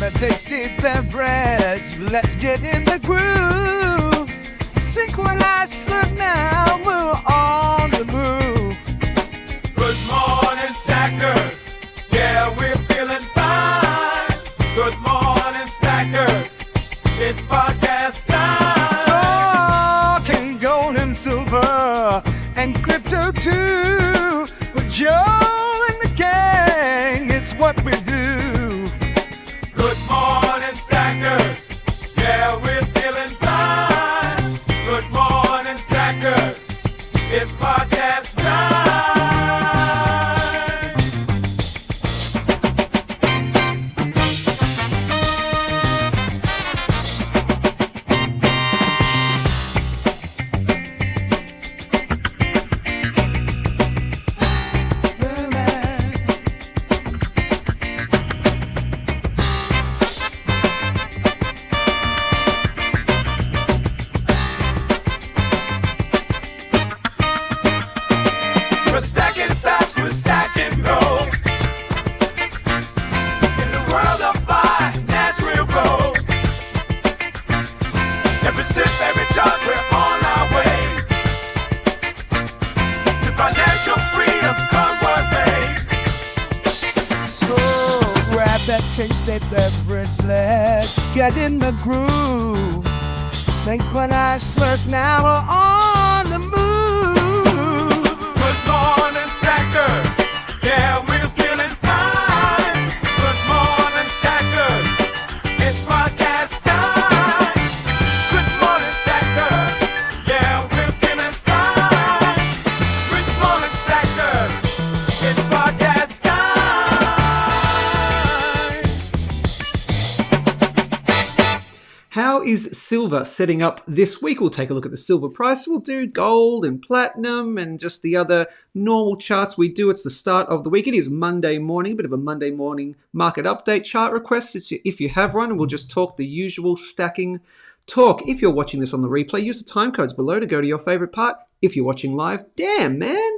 a tasty beverage. Let's get in the groove. Synchronized, look now, we're on the move. Good morning, stackers. Yeah, we're feeling fine. Good morning, stackers. It's podcast time. Talking gold and silver and crypto too. With Joe and the gang, it's what we do. Good morning, stackers. Yeah, we're feeling fine. Good morning, stackers. It's podcast time. We're stacking sats, we're stacking gold. In the world of finance, real gold. Every sip, every chart, we're on our way to financial freedom, come what may. So grab that tasty beverage, let's get in the groove. Synchronized, slurp now, we're on the move. Good morning, stackers. Yeah, we're feeling fine. Good morning, stackers. It's podcast time. Good morning, stackers. Yeah, we're feeling fine. Good morning, stackers. It's podcast time. How is silver setting up this week? We'll take a look at the silver price. We'll do gold and platinum and just the other normal charts we do. It's the start of the week. It is Monday morning, a bit of a Monday morning market update. Chart requests if you have one, and we'll just talk the usual stacking talk. If you're watching this on the replay, use the time codes below to go to your favorite part. If you're watching live, damn man,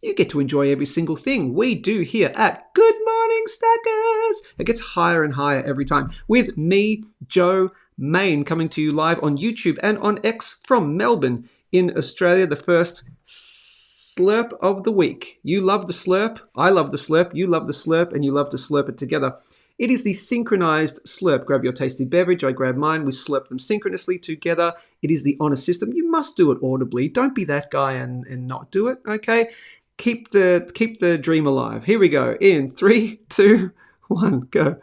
you get to enjoy every single thing we do here at Good Morning Stackers. It gets higher and higher every time with me, Joe Main, coming to you live on YouTube and on X from Melbourne in Australia. The first slurp of the week. You love the slurp, I love the slurp, you love the slurp, and you love to slurp it together. It is the synchronized slurp. Grab your tasty beverage, I grab mine, we slurp them synchronously together. It is the honor system. You must do it audibly. Don't be that guy and not do it, okay? Keep the dream alive. Here we go. In 3, 2, 1, go.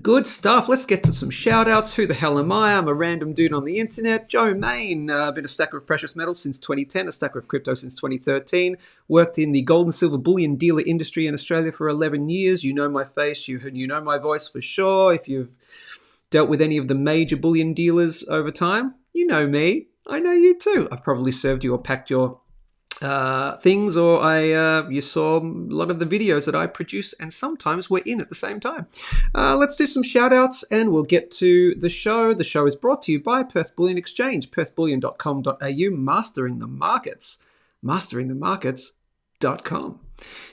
Good stuff. Let's get to some shout outs. Who the hell am I? I'm a random dude on the internet. Joe Main. I've been a stacker of precious metals since 2010, a stacker of crypto since 2013. Worked in the gold and silver bullion dealer industry in Australia for 11 years. You know my face. You know my voice for sure. If you've dealt with any of the major bullion dealers over time, you know me. I know you too. I've probably served you or packed your things, or you saw a lot of the videos that I produce, and sometimes we're in at the same time. Let's do some shout outs and we'll get to the show. The show is brought to you by Perth Bullion Exchange, perthbullion.com.au, mastering the markets.com.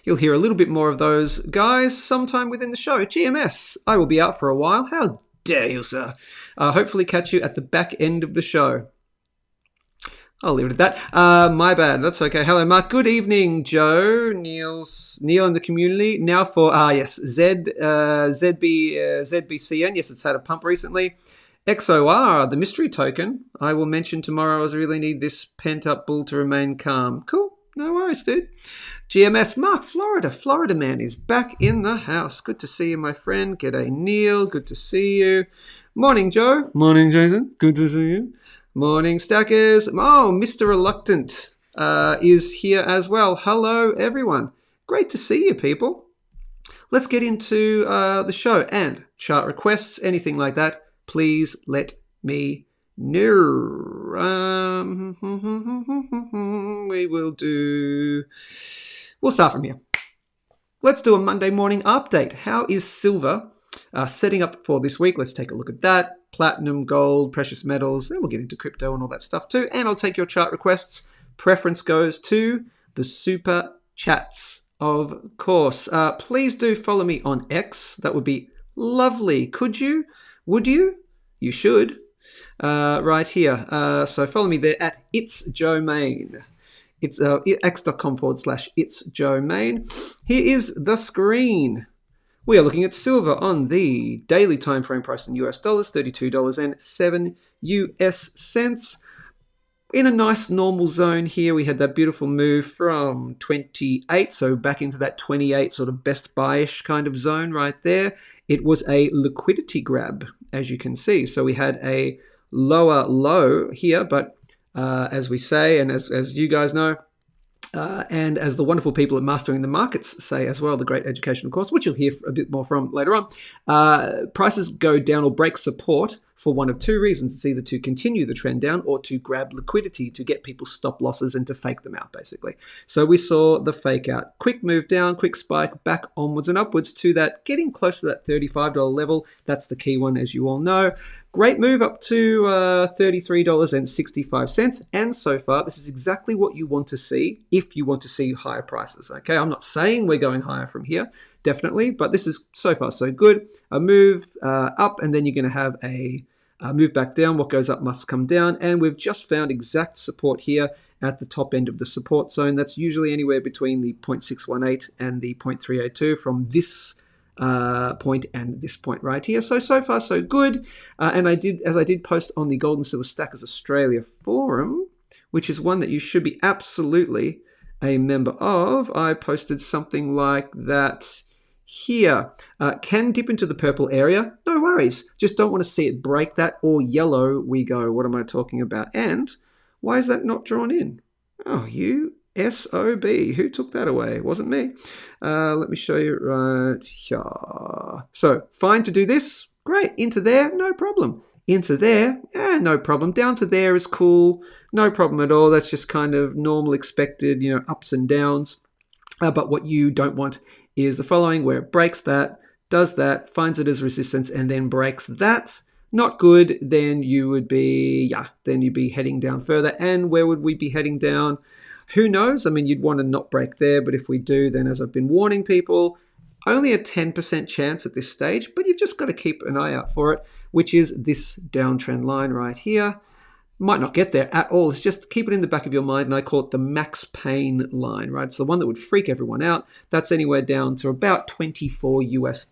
You'll hear a little bit more of those guys sometime within the show. GMS, I will be out for a while. How dare you, sir? Hopefully catch you at the back end of the show. I'll leave it at that. My bad. That's okay. Hello, Mark. Good evening, Joe. Neil in the community. Now for, ZBCN. Yes, it's had a pump recently. XOR, the mystery token. I will mention tomorrow as I really need this pent-up bull to remain calm. Cool. No worries, dude. GMS, Mark, Florida. Florida man is back in the house. Good to see you, my friend. G'day, Neil. Good to see you. Morning, Joe. Morning, Jason. Good to see you. Morning, Stackers. Oh, Mr. Reluctant is here as well. Hello, everyone. Great to see you, people. Let's get into the show and chart requests, anything like that. Please let me know. We'll start from here. Let's do a Monday morning update. How is silver setting up for this week? Let's take a look at that. Platinum, gold, precious metals, and we'll get into crypto and all that stuff too. And I'll take your chart requests. Preference goes to the super chats. Of course. Please do follow me on X. That would be lovely. Could you? Would you? You should. Right here. So follow me there at It's Joe Main. It's x.com/It's Joe Main. Here is the screen. We are looking at silver on the daily time frame price in US dollars, $32.07 US. In a nice normal zone here, we had that beautiful move from 28, so back into that 28 sort of best buy-ish kind of zone right there. It was a liquidity grab, as you can see. So we had a lower low here, but as we say, and as you guys know, and as the wonderful people at Mastering the Markets say as well, the great educational course, which you'll hear a bit more from later on, prices go down or break support for one of two reasons. It's either to continue the trend down or to grab liquidity to get people's stop losses and to fake them out, basically. So we saw the fake out. Quick move down, quick spike, back onwards and upwards to that, getting close to that $35 level. That's the key one, as you all know. Great move up to $33.65. And so far, this is exactly what you want to see if you want to see higher prices. Okay, I'm not saying we're going higher from here, definitely, but this is so far so good. A move up, and then you're going to have a move back down. What goes up must come down. And we've just found exact support here at the top end of the support zone. That's usually anywhere between the 0.618 and the 0.382 from this point and this point right here. So far so good. And I did post on the Gold and Silver Stackers Australia forum, which is one that you should be absolutely a member of. I posted something like that here. Can dip into the purple area. No worries. Just don't want to see it break that, or yellow we go. What am I talking about? And why is that not drawn in? Oh, you SOB. Who took that away? It wasn't me. Let me show you right here. So fine to do this. Great. Into there, no problem. Into there, no problem. Down to there is cool. No problem at all. That's just kind of normal, expected, ups and downs. But what you don't want is the following, where it breaks that, does that, finds it as resistance, and then breaks that. Not good. Then you'd be heading down further. And where would we be heading down? Who knows? I mean, you'd want to not break there, but if we do, then as I've been warning people, only a 10% chance at this stage, but you've just got to keep an eye out for it, which is this downtrend line right here. Might not get there at all. It's just keep it in the back of your mind, and I call it the max pain line, right? It's the one that would freak everyone out. That's anywhere down to about $24 US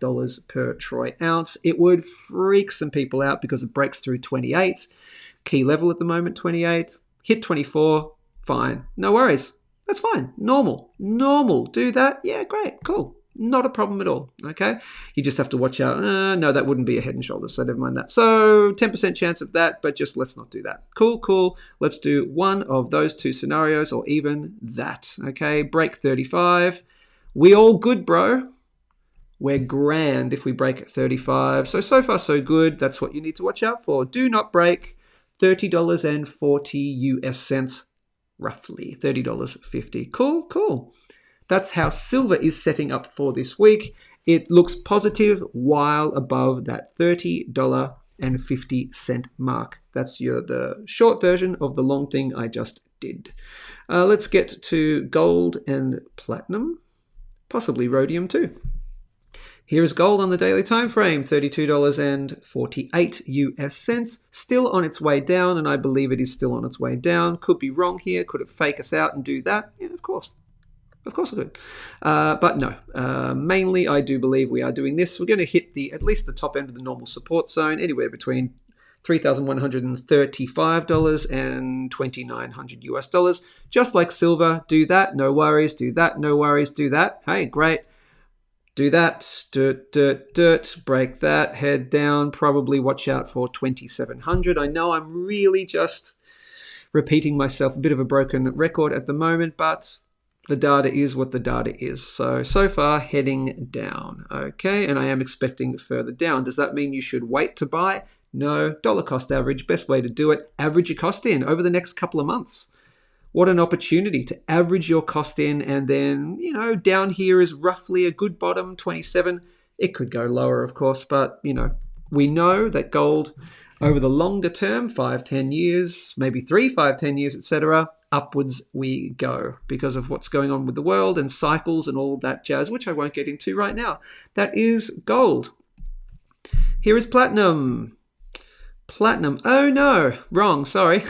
per troy ounce. It would freak some people out because it breaks through 28. Key level at the moment, 28. Hit 24. Fine. No worries. That's fine. Normal. Do that. Yeah, great. Cool. Not a problem at all. Okay. You just have to watch out. No, that wouldn't be a head and shoulders. So never mind that. So 10% chance of that, but just let's not do that. Cool. Let's do one of those two scenarios, or even that. Okay. Break 35. We all good, bro. We're grand if we break at 35. So far so good. That's what you need to watch out for. Do not break $30.40 US. Roughly $30.50. Cool. That's how silver is setting up for this week. It looks positive while above that $30.50 mark. That's the short version of the long thing I just did. Let's get to gold and platinum, possibly rhodium too. Here is gold on the daily time frame, $32.48 US, still on its way down, and I believe it is still on its way down. Could be wrong here. Could it fake us out and do that? Yeah, of course. Of course it could. But no, mainly I do believe we are doing this. We're going to hit at least the top end of the normal support zone, anywhere between $3,135 and $2,900 US. Just like silver, do that, no worries. Do that, no worries. Do that. Hey, great. Do that, break that, head down, probably watch out for 2,700. I know I'm really just repeating myself, a bit of a broken record at the moment, but the data is what the data is. So far, heading down, okay? And I am expecting further down. Does that mean you should wait to buy? No, dollar cost average, best way to do it. Average your cost in over the next couple of months. What an opportunity to average your cost in, and then, down here is roughly a good bottom, 27. It could go lower, of course, but, we know that gold over the longer term, 5, 10 years, maybe 3, 5, 10 years, etc., upwards we go because of what's going on with the world and cycles and all that jazz, which I won't get into right now. That is gold. Here is platinum. Platinum. Oh no, wrong, sorry.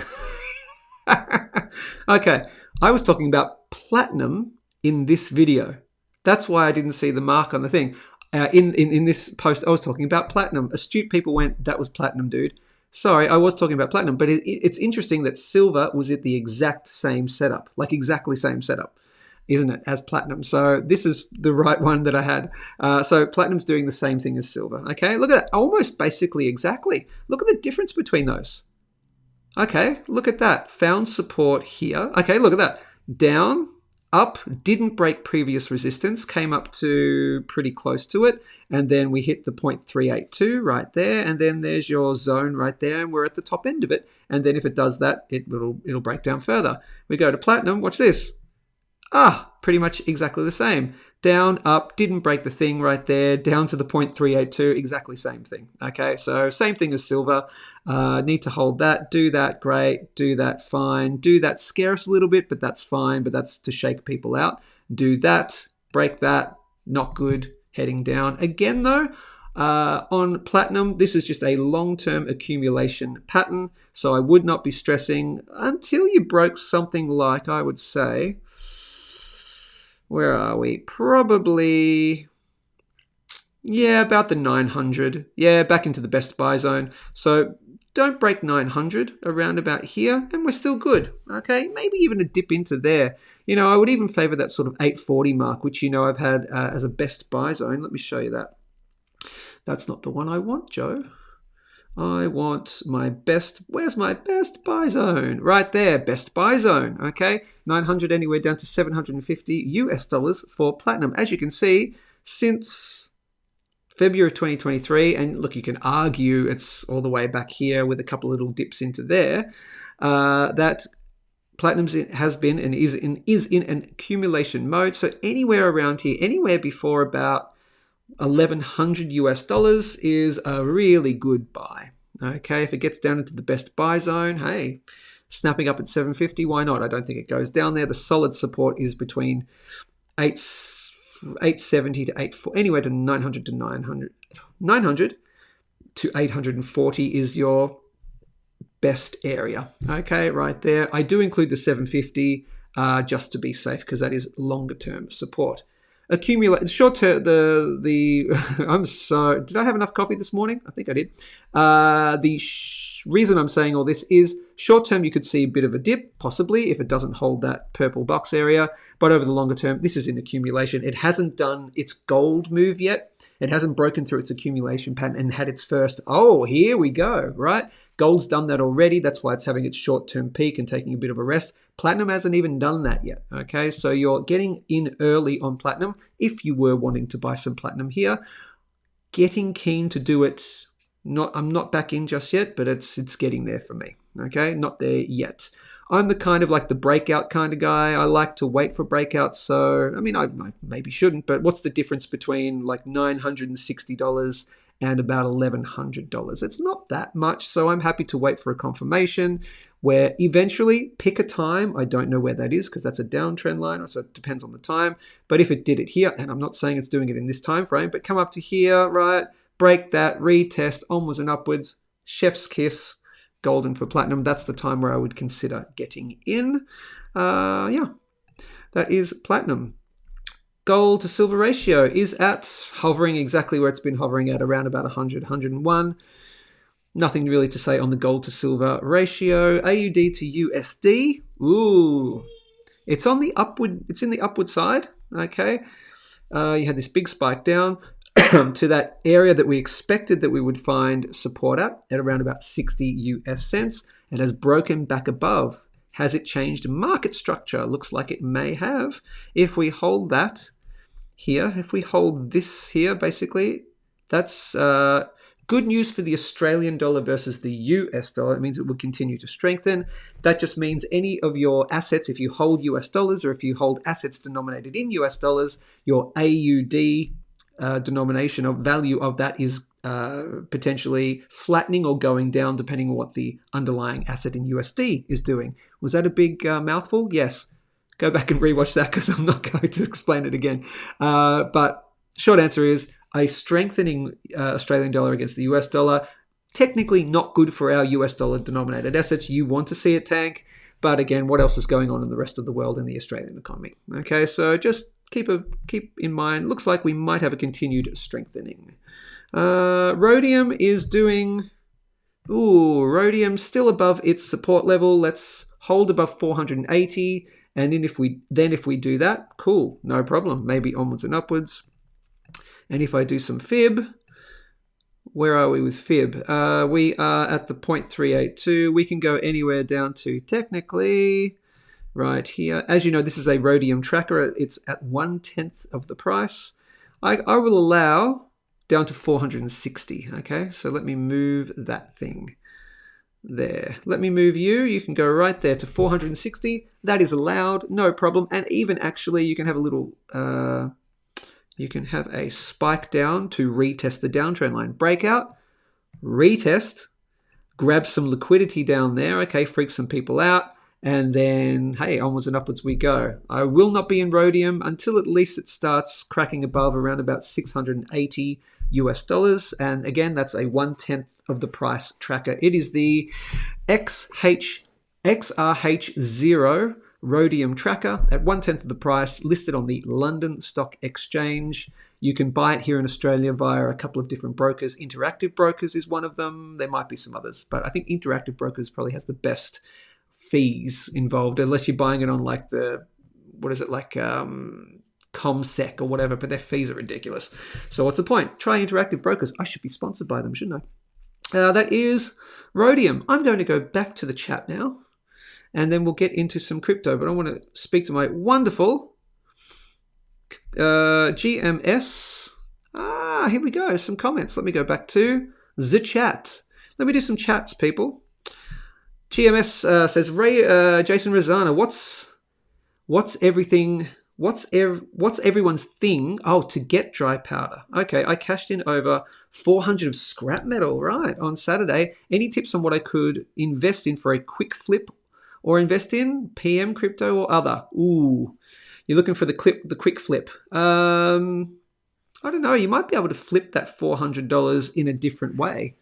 Okay, I was talking about platinum in this video. That's why I didn't see the mark on the thing. In this post, I was talking about platinum. Astute people went, that was platinum, dude. Sorry, I was talking about platinum, but it's interesting that silver was at the exact same setup, like exactly same setup, isn't it, as platinum? So this is the right one that I had. So platinum's doing the same thing as silver. Okay, look at that, almost basically exactly. Look at the difference between those. Okay, look at that, found support here. Okay, look at that, down, up, didn't break previous resistance, came up to pretty close to it, and then we hit the 0.382 right there, and then there's your zone right there, and we're at the top end of it. And then if it does that, it'll break down further. We go to platinum, watch this. Pretty much exactly the same. Down, up, didn't break the thing right there, down to the 0.382, exactly same thing. Okay, so same thing as silver. Need to hold that, do that, great, do that, fine, do that, scare us a little bit, but that's fine, but that's to shake people out. Do that, break that, not good, heading down. Again though, on platinum, this is just a long-term accumulation pattern, so I would not be stressing until you broke something like, I would say, where are we? Probably, yeah, about the 900. Yeah, back into the best buy zone. So don't break 900 around about here, and we're still good. Okay, maybe even a dip into there. You know, I would even favor that sort of 840 mark, which, you know, I've had as a best buy zone. Let me show you that. That's not the one I want, Joe. I want my best, where's my best buy zone? Right there, best buy zone, okay? 900 anywhere down to 750 US dollars for platinum. As you can see, since February of 2023, and look, you can argue it's all the way back here with a couple of little dips into there, that platinum has been and is in an accumulation mode. So anywhere around here, anywhere before about 1100 US dollars is a really good buy. Okay, if it gets down into the best buy zone, hey, snapping up at 750, why not? I don't think it goes down there. The solid support is between 870 to 840, anywhere to 900 to 900. 900 to 840 is your best area. Okay, right there. I do include the 750 just to be safe because that is longer term support. Accumulate short term. I'm sorry. Did I have enough coffee this morning? I think I did. The reason I'm saying all this is short term. You could see a bit of a dip, possibly if it doesn't hold that purple box area. But over the longer term, this is in accumulation. It hasn't done its gold move yet. It hasn't broken through its accumulation pattern and had its first. Oh, here we go. Right. Gold's done that already. That's why it's having its short-term peak and taking a bit of a rest. Platinum hasn't even done that yet, okay? So you're getting in early on platinum if you were wanting to buy some platinum here. Getting keen to do it. I'm not back in just yet, but it's getting there for me, okay? Not there yet. I'm the kind of like the breakout kind of guy. I like to wait for breakouts. So, I mean, I maybe shouldn't, but what's the difference between like $960 and about $1,100. It's not that much, so I'm happy to wait for a confirmation where eventually pick a time. I don't know where that is because that's a downtrend line, so it depends on the time. But if it did it here, and I'm not saying it's doing it in this time frame, but come up to here, right, break that, retest, onwards and upwards, chef's kiss, golden for platinum. That's the time where I would consider getting in. Yeah, that is platinum. Gold to silver ratio is at hovering exactly where it's been hovering at, around about 100, 101. Nothing really to say on the gold to silver ratio. AUD to USD. Ooh, it's on the upward. It's in the upward side. Okay, you had this big spike down to that area that we expected that we would find support at around about 60 US cents. It has broken back above. Has it changed market structure? Looks like it may have. If we hold that here, if we hold this here, basically, that's good news for the Australian dollar versus the US dollar. It means it will continue to strengthen. That just means any of your assets, if you hold US dollars or if you hold assets denominated in US dollars, your AUD denomination of value of that is potentially flattening or going down depending on what the underlying asset in USD is doing. Was that a big mouthful? Yes. Go back and rewatch that because I'm not going to explain it again. But short answer is a strengthening Australian dollar against the US dollar. Technically not good for our US dollar denominated assets. You want to see it tank. But again, what else is going on in the rest of the world in the Australian economy? Okay, so just keep in mind. Looks like we might have a continued strengthening. Rhodium is doing... Ooh, rhodium still above its support level. Let's hold above 480. And then if we do that, cool, no problem. Maybe onwards and upwards. And if I do some fib, where are we with fib? We are at the 0.382. We can go anywhere down to technically right here. As you know, this is a rhodium tracker. It's at 1/10 of the price. I will allow down to 460. Okay, so let me move that thing there. Let me move you. You can go right there to 460. That is allowed, no problem. And even actually, you can have a little... you can have a spike down to retest the downtrend line. Breakout, retest, grab some liquidity down there, okay, freak some people out, and then, hey, onwards and upwards we go. I will not be in rhodium until at least it starts cracking above around about 680 US dollars. And again, that's a 1/10 of the price tracker. It is the XRH0 rhodium tracker at 1/10 of the price, listed on the London Stock Exchange. You can buy it here in Australia via a couple of different brokers. Interactive Brokers is one of them. There might be some others, but I think Interactive Brokers probably has the best fees involved, unless you're buying it on like the, what is it, like ComSec or whatever, but their fees are ridiculous. So what's the point? Try Interactive Brokers. I should be sponsored by them, shouldn't I? That is rhodium. I'm going to go back to the chat now, and then we'll get into some crypto. But I want to speak to my wonderful GMS. Here we go. Some comments. Let me go back to the chat. Let me do some chats, people. GMS says, Jason Rosana, what's everyone's thing? Oh, to get dry powder. Okay, I cashed in over 400 of scrap metal, right, on Saturday. Any tips on what I could invest in for a quick flip, or invest in PM, crypto, or other? Ooh, you're looking for the quick flip. I don't know. You might be able to flip that $400 in a different way.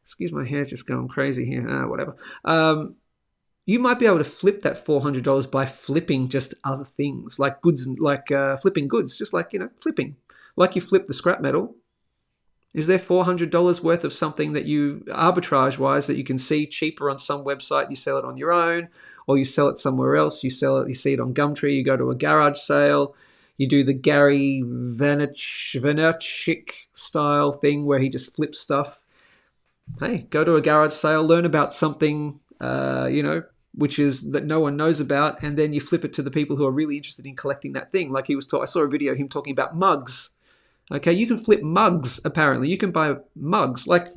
Excuse my hair's just going crazy here. Whatever. You might be able to flip that $400 by flipping just other things, like goods, like flipping goods, just like, flipping. Like you flip the scrap metal. Is there $400 worth of something that you, arbitrage-wise, that you can see cheaper on some website, you sell it on your own, or you sell it somewhere else, you see it on Gumtree, you go to a garage sale, you do the Gary Vaynerchuk style thing where he just flips stuff. Hey, go to a garage sale, learn about something, which is that no one knows about, and then you flip it to the people who are really interested in collecting that thing. Like I saw a video of him talking about mugs. Okay, you can flip mugs, apparently. You can buy mugs, right?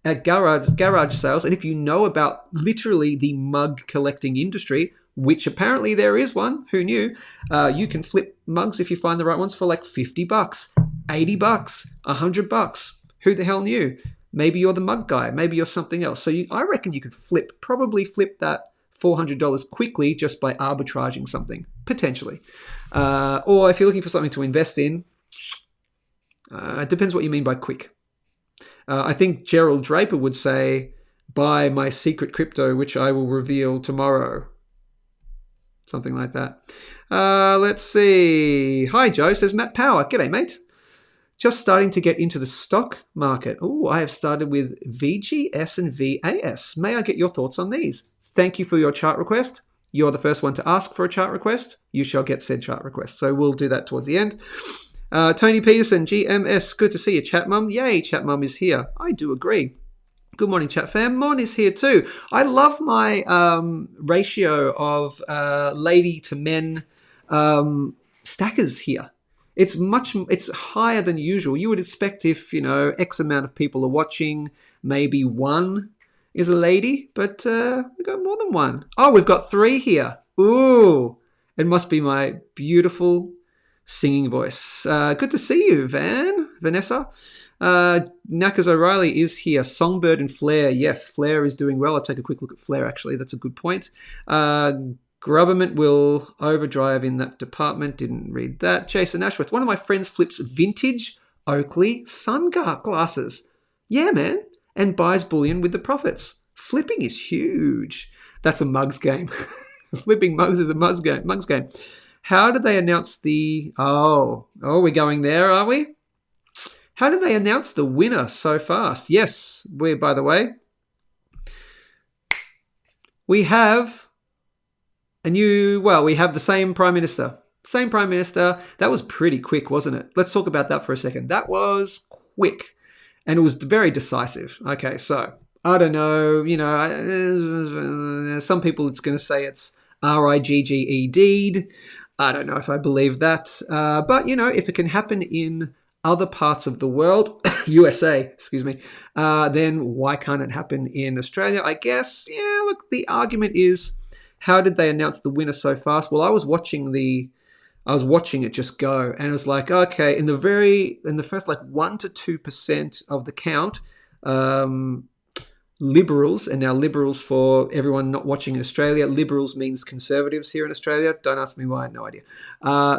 At garage sales. And if you know about literally the mug collecting industry, which apparently there is one, who knew, you can flip mugs if you find the right ones for like $50, $80, $100. Who the hell knew? Maybe you're the mug guy. Maybe you're something else. So I reckon you could probably flip that $400 quickly just by arbitraging something, potentially. Or if you're looking for something to invest in, it depends what you mean by quick. I think Gerald Draper would say, buy my secret crypto, which I will reveal tomorrow. Something like that. Let's see. Hi, Joe, says Matt Power. G'day, mate. Just starting to get into the stock market. Oh, I have started with VGS and VAS. May I get your thoughts on these? Thank you for your chart request. You're the first one to ask for a chart request. You shall get said chart request. So we'll do that towards the end. Tony Peterson, GMS. Good to see you, Chat Mum. Yay, Chat Mum is here. I do agree. Good morning, Chat Fam. Mon is here too. I love my ratio of lady to men stackers here. It's higher than usual. You would expect if, X amount of people are watching, maybe one is a lady, but we've got more than one. Oh, we've got 3 here. Ooh, it must be my beautiful singing voice. Good to see you, Van. Vanessa. Knackers O'Reilly is here. Songbird and Flare. Yes, Flare is doing well. I'll take a quick look at Flare, actually. That's a good point. Grubberment will overdrive in that department. Didn't read that. Jason Ashworth. One of my friends flips vintage Oakley sunglasses. Yeah, man. And buys bullion with the profits. Flipping is huge. That's a mugs game. Flipping mugs is a mugs game. How did they announce the... Oh, we're going there, are we? How did they announce the winner so fast? Yes, by the way, we have we have the same Prime Minister. Same Prime Minister. That was pretty quick, wasn't it? Let's talk about that for a second. That was quick. And it was very decisive. Okay, so I don't know, some people it's going to say it's RIGGE. I don't know if I believe that. But, if it can happen in other parts of the world, USA, excuse me, then why can't it happen in Australia? I guess, look, the argument is, how did they announce the winner so fast? Well, I was watching it just go, and it was like, okay, in the first 1 to 2% of the count, Liberals, and now Liberals for everyone not watching in Australia, Liberals means Conservatives here in Australia. Don't ask me why, no idea.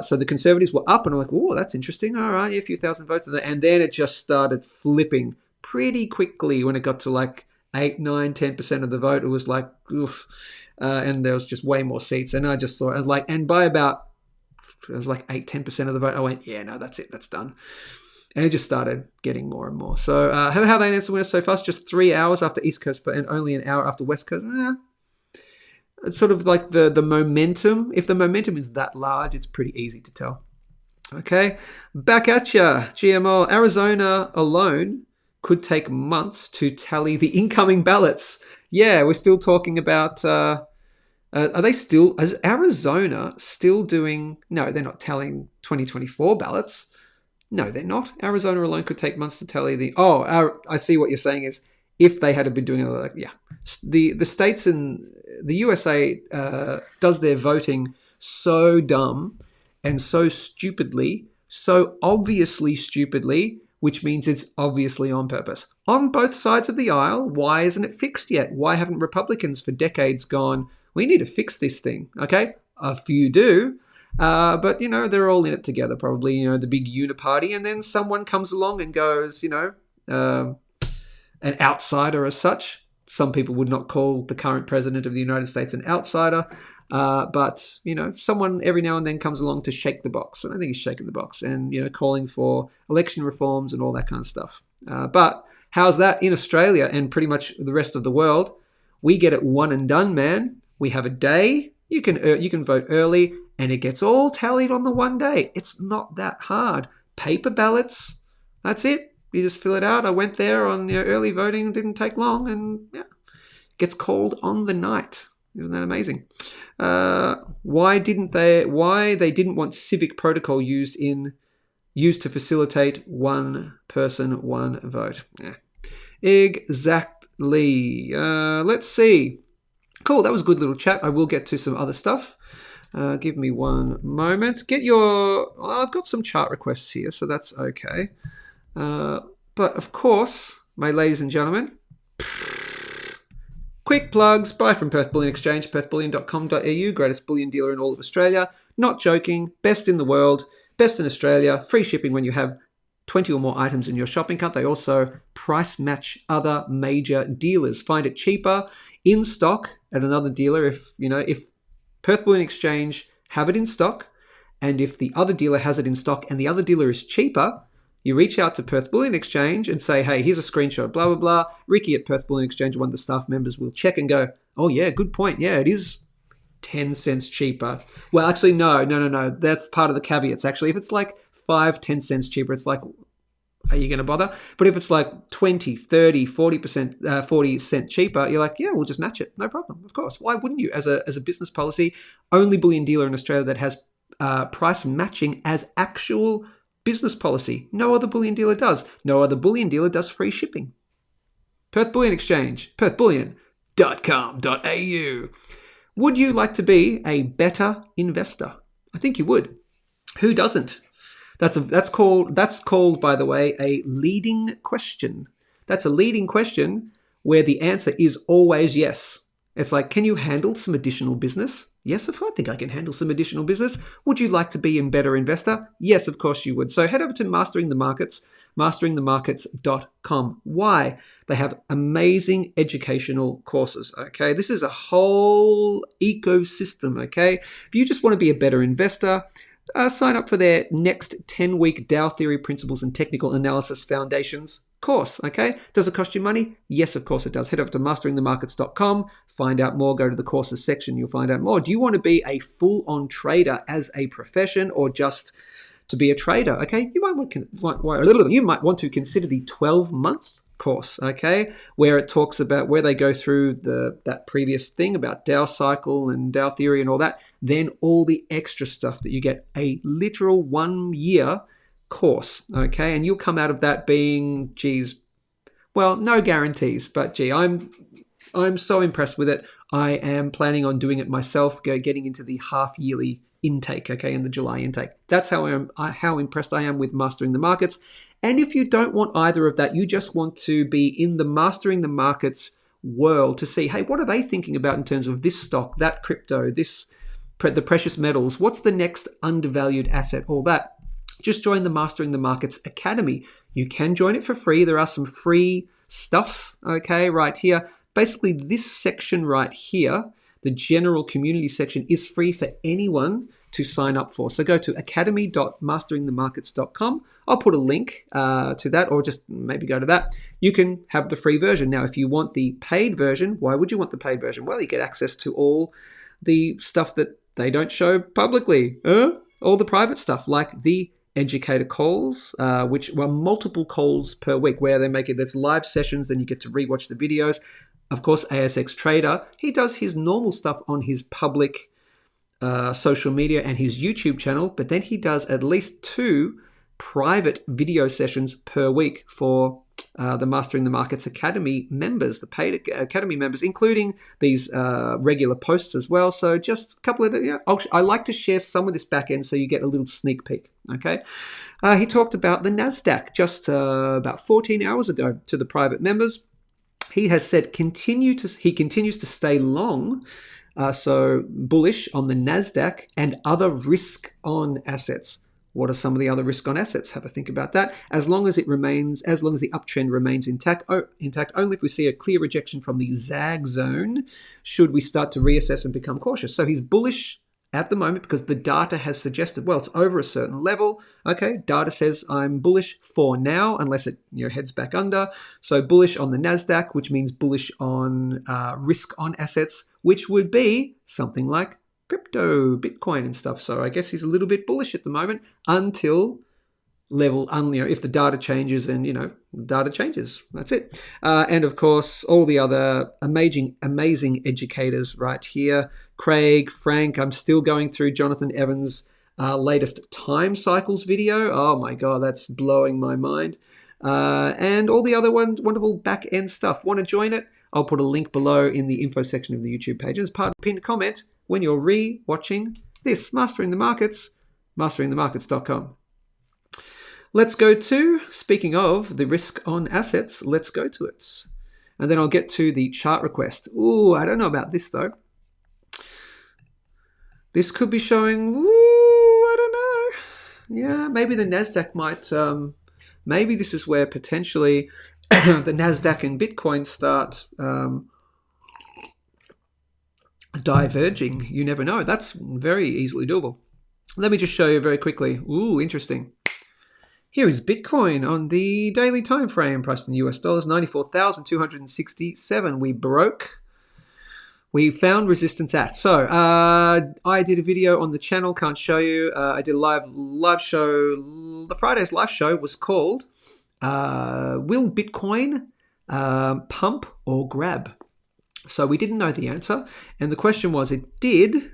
So the Conservatives were up, and I'm like, oh, that's interesting. All right, a few thousand votes. And then it just started flipping pretty quickly when it got to 8, 9, 10% of the vote. It was like, oof. And there was just way more seats. And I just thought, and by about, it was 8, 10% of the vote, I went, yeah, no, that's it, that's done. And it just started getting more and more. So how they announced the winner so fast? Just 3 hours after East Coast, and only an hour after West Coast. It's sort of like the momentum. If the momentum is that large, it's pretty easy to tell. Okay, back at ya, GMO. Arizona alone could take months to tally the incoming ballots. Yeah, we're still talking about... is Arizona still doing... No, they're not tallying 2024 ballots. No, they're not. Arizona alone could take months to tally the... I see what you're saying is if they had been doing it, the states in the USA does their voting so dumb and so stupidly, so obviously stupidly, which means it's obviously on purpose. On both sides of the aisle, why isn't it fixed yet? Why haven't Republicans for decades gone, we need to fix this thing, okay? A few do. But, they're all in it together, probably, the big uniparty. And then someone comes along and goes, an outsider as such. Some people would not call the current president of the United States an outsider. But, someone every now and then comes along to shake the box. And I think he's shaking the box and, calling for election reforms and all that kind of stuff. But how's that in Australia and pretty much the rest of the world? We get it one and done, man. We have a day. You can vote early. And it gets all tallied on the one day. It's not that hard. Paper ballots, that's it. You just fill it out. I went there on early voting. It didn't take long. And it gets called on the night. Isn't that amazing? Why they didn't want civic protocol used to facilitate one person, one vote. Yeah. Exactly. Let's see. Cool. That was a good little chat. I will get to some other stuff. Give me one moment. I've got some chart requests here, so that's okay. But of course, my ladies and gentlemen, quick plugs. Buy from Perth Bullion Exchange, perthbullion.com.au, greatest bullion dealer in all of Australia. Not joking, best in the world, best in Australia. Free shipping when you have 20 or more items in your shopping cart. They also price match other major dealers. Find it cheaper in stock at another dealer if Perth Bullion Exchange have it in stock, and if the other dealer has it in stock and the other dealer is cheaper, you reach out to Perth Bullion Exchange and say, hey, here's a screenshot, blah, blah, blah. Ricky at Perth Bullion Exchange, one of the staff members, will check and go, oh, yeah, good point. Yeah, it is 10 cents cheaper. Well, actually, no. That's part of the caveats, actually. If it's 5-10 cents cheaper, it's are you going to bother? But if it's 20, 30, 40%, 40 cent cheaper, you're like, yeah, we'll just match it. No problem. Of course. Why wouldn't you? As a business policy, only bullion dealer in Australia that has price matching as actual business policy. No other bullion dealer does. No other bullion dealer does free shipping. Perth Bullion Exchange, perthbullion.com.au. Would you like to be a better investor? I think you would. Who doesn't? That's called, by the way, a leading question. That's a leading question where the answer is always yes. It's like, can you handle some additional business? Yes, I think I can handle some additional business. Would you like to be a better investor? Yes, of course you would. So head over to Mastering the Markets, masteringthemarkets.com. Why? They have amazing educational courses, okay? This is a whole ecosystem, okay? If you just want to be a better investor, sign up for their next 10-week Dow Theory Principles and Technical Analysis Foundations course, okay? Does it cost you money? Yes, of course it does. Head over to masteringthemarkets.com, find out more, go to the courses section, you'll find out more. Do you want to be a full-on trader as a profession or just to be a trader, okay? You might want to consider the 12-month course, okay, where it talks about where they go through that previous thing about Dow cycle and Dow theory and all that, then all the extra stuff that you get, a literal 1-year course, okay, and you'll come out of that being, no guarantees, but I'm so impressed with it. I am planning on doing it myself, getting into the half-yearly intake, okay, in the July intake. That's how impressed I am with Mastering the Markets. And if you don't want either of that, you just want to be in the Mastering the Markets world to see, hey, what are they thinking about in terms of this stock, that crypto, the precious metals, what's the next undervalued asset, all that. Just join the Mastering the Markets Academy. You can join it for free. There are some free stuff, okay, right here. Basically, this section right here, the general community section, is free for anyone to sign up for. So go to academy.masteringthemarkets.com. I'll put a link to that, or just maybe go to that. You can have the free version. Now, if you want the paid version, why would you want the paid version? Well, you get access to all the stuff that they don't show publicly. All the private stuff, like the educator calls, which were multiple calls per week, where they make it, that's live sessions, then you get to rewatch the videos. Of course, ASX Trader, he does his normal stuff on his public social media and his YouTube channel, but then he does at least 2 private video sessions per week for the Mastering the Markets Academy members, the paid Academy members, including these regular posts as well. So just a couple of, I like to share some of this back end so you get a little sneak peek, okay? He talked about the NASDAQ just about 14 hours ago to the private members. He has said he continues to stay long, so bullish on the NASDAQ and other risk-on assets. What are some of the other risk-on assets? Have a think about that. As long as the uptrend remains intact, only if we see a clear rejection from the zag zone should we start to reassess and become cautious. So he's bullish at the moment because the data has suggested, well, it's over a certain level. Okay, data says I'm bullish for now, unless it heads back under. So bullish on the NASDAQ, which means bullish on risk-on assets, which would be something like crypto, Bitcoin and stuff. So I guess he's a little bit bullish at the moment until if the data changes and, the data changes. That's it. And of course, all the other amazing educators right here. Craig, Frank, I'm still going through Jonathan Evans' latest time cycles video. Oh my God, that's blowing my mind. And all the other wonderful back end stuff. Want to join it? I'll put a link below in the info section of the YouTube page. As part of the pinned comment, when you're re-watching this, Mastering the Markets, masteringthemarkets.com. Let's go to, speaking of the risk on assets, let's go to it. And then I'll get to the chart request. Ooh, I don't know about this though. This could be showing, I don't know. Yeah, maybe the NASDAQ might, maybe this is where potentially the NASDAQ and Bitcoin start diverging. You never know. That's very easily doable. Let me just show you very quickly. Ooh, interesting. Here is Bitcoin on the daily time frame, priced in US dollars, 94,267. We found resistance at. So I did a video on the channel, can't show you. I did a live show. The Friday's live show was called Will Bitcoin Pump or Grab? So we didn't know the answer. And the question was, it did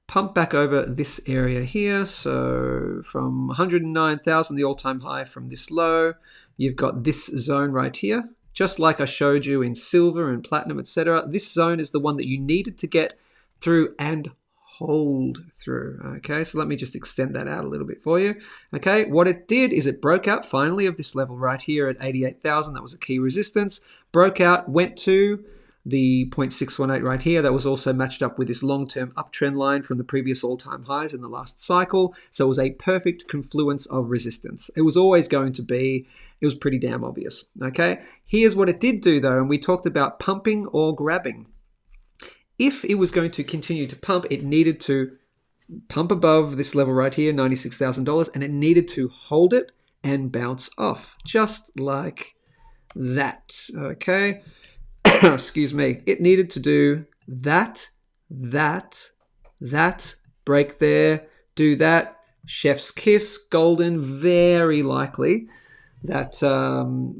pump back over this area here. So from 109,000, the all-time high from this low, you've got this zone right here. Just like I showed you in silver and platinum, etc. This zone is the one that you needed to get through and hold through. Okay, so let me just extend that out a little bit for you. Okay, what it did is it broke out finally of this level right here at 88,000. That was a key resistance. Broke out, went to the 0.618 right here. That was also matched up with this long-term uptrend line from the previous all-time highs in the last cycle. So it was a perfect confluence of resistance. It was always going to be. It was pretty damn obvious. Okay, here's what it did do though, and we talked about pumping or grabbing. If it was going to continue to pump, it needed to pump above this level right here, $96,000, and it needed to hold it and bounce off, just like that, okay? Excuse me. It needed to do that, break there, do that, chef's kiss, golden, very likely that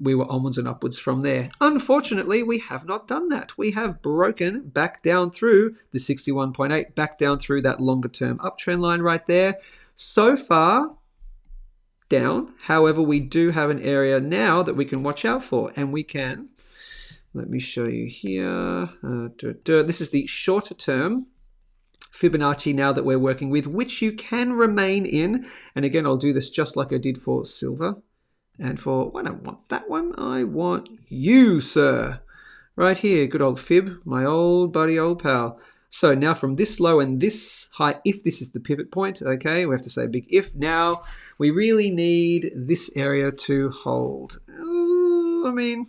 we were onwards and upwards from there. Unfortunately, we have not done that. We have broken back down through the 61.8, back down through that longer term uptrend line right there. So far down. However, we do have an area now that we can watch out for, and we can. Let me show you here. This is the shorter term Fibonacci now that we're working with, which you can remain in. And again, I'll do this just like I did for silver. And for, I don't want that one, I want you, sir. Right here, good old Fib, my old buddy, old pal. So now from this low and this high, if this is the pivot point, okay, we have to say a big if. Now we really need this area to hold. I mean,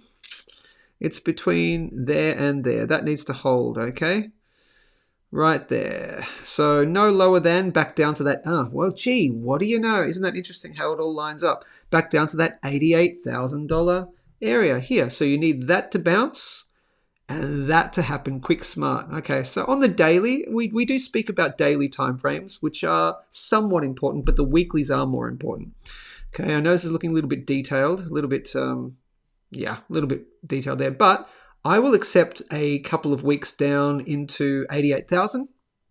it's between there and there. That needs to hold, okay? Right there. So no lower than, back down to that, well, gee, what do you know? Isn't that interesting how it all lines up? Back down to that $88,000 area here. So you need that to bounce and that to happen quick, smart. Okay, so on the daily, we do speak about daily timeframes, which are somewhat important, but the weeklies are more important. Okay, I know this is looking a little bit detailed, a little bit, a little bit detailed there, but I will accept a couple of weeks down into 88,000.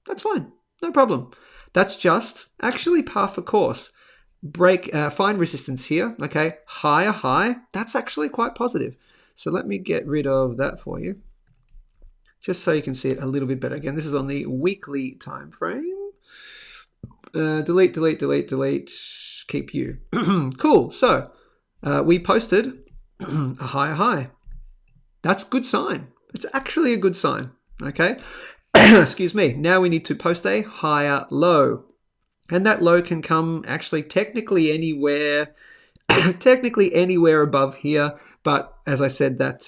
That's fine, no problem. That's just actually par for course. Find resistance here, okay, higher high, that's actually quite positive. So let me get rid of that for you, just so you can see it a little bit better. Again, this is on the weekly time frame. Delete, keep you. Cool, so we posted a higher high. That's a good sign. It's actually a good sign, okay? Excuse me. Now we need to post a higher low. And that low can come actually technically anywhere above here. But as I said, that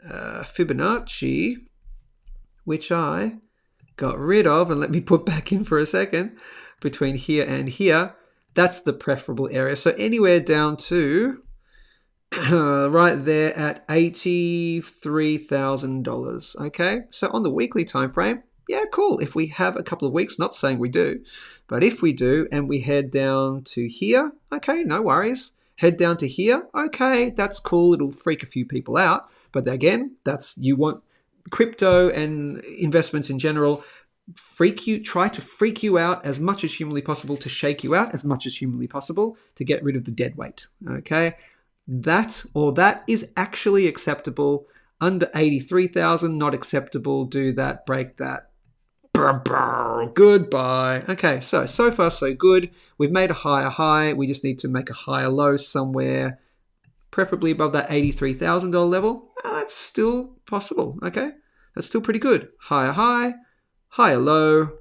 Fibonacci, which I got rid of, and let me put back in for a second, between here and here, that's the preferable area. So anywhere down to right there at $83,000. Okay, so on the weekly time frame, yeah, cool. If we have a couple of weeks, not saying we do, but if we do and we head down to here, okay, no worries. Head down to here, okay, that's cool. It'll freak a few people out, but again, you want crypto and investments in general try to freak you out as much as humanly possible, to shake you out as much as humanly possible, to get rid of the dead weight. Okay. That is actually acceptable. Under 83,000, not acceptable. Do that, break that. Goodbye. Okay, so far so good. We've made a higher high. We just need to make a higher low somewhere, preferably above that $83,000 level. That's still possible. Okay, that's still pretty good. Higher high, higher low,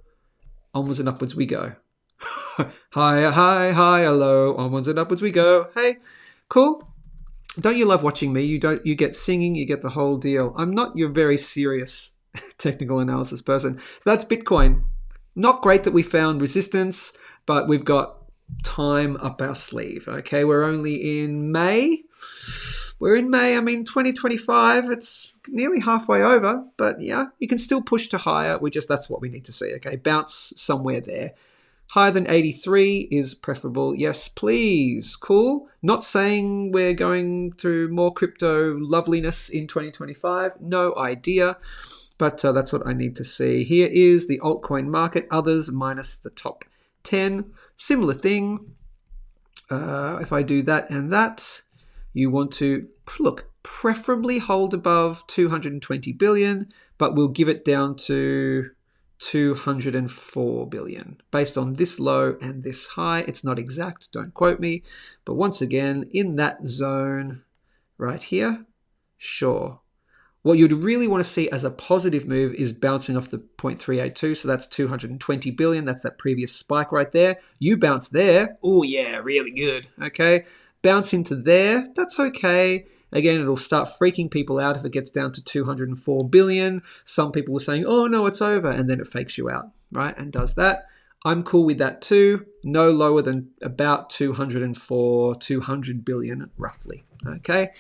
onwards and upwards we go. Higher high, higher low, onwards and upwards we go. Hey, cool. Don't you love watching me? You get singing, you get the whole deal. I'm not your very serious technical analysis person. So that's Bitcoin. Not great that we found resistance, but we've got time up our sleeve. Okay, we're only in May. We're in May. I mean, 2025, it's nearly halfway over, but yeah, you can still push to higher. That's what we need to see. Okay, bounce somewhere there. Higher than 83 is preferable. Yes, please. Cool. Not saying we're going through more crypto loveliness in 2025. No idea. But that's what I need to see. Here is the altcoin market. Others minus the top 10. Similar thing. If I do that and that, you want to, look, preferably hold above 220 billion, but we'll give it down to 204 billion. Based on this low and this high, it's not exact, don't quote me. But once again, in that zone right here, sure. What you'd really want to see as a positive move is bouncing off the 0.382. So that's 220 billion. That's that previous spike right there. You bounce there. Oh, yeah, really good. Okay. Bounce into there. That's okay. Again, it'll start freaking people out if it gets down to 204 billion. Some people were saying, oh, no, it's over. And then it fakes you out, right? And does that. I'm cool with that too. No lower than about 200 billion roughly. Okay.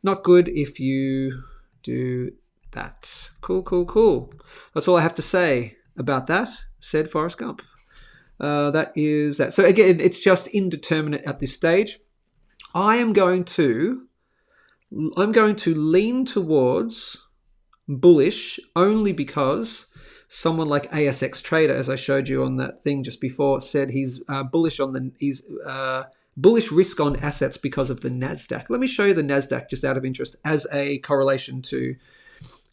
Not good if you do that. Cool. That's all I have to say about that, said Forrest Gump. That is that. So again, it's just indeterminate at this stage. I'm going to lean towards bullish only because someone like ASX Trader, as I showed you on that thing just before, said he's bullish on bullish risk on assets because of the NASDAQ. Let me show you the NASDAQ just out of interest as a correlation to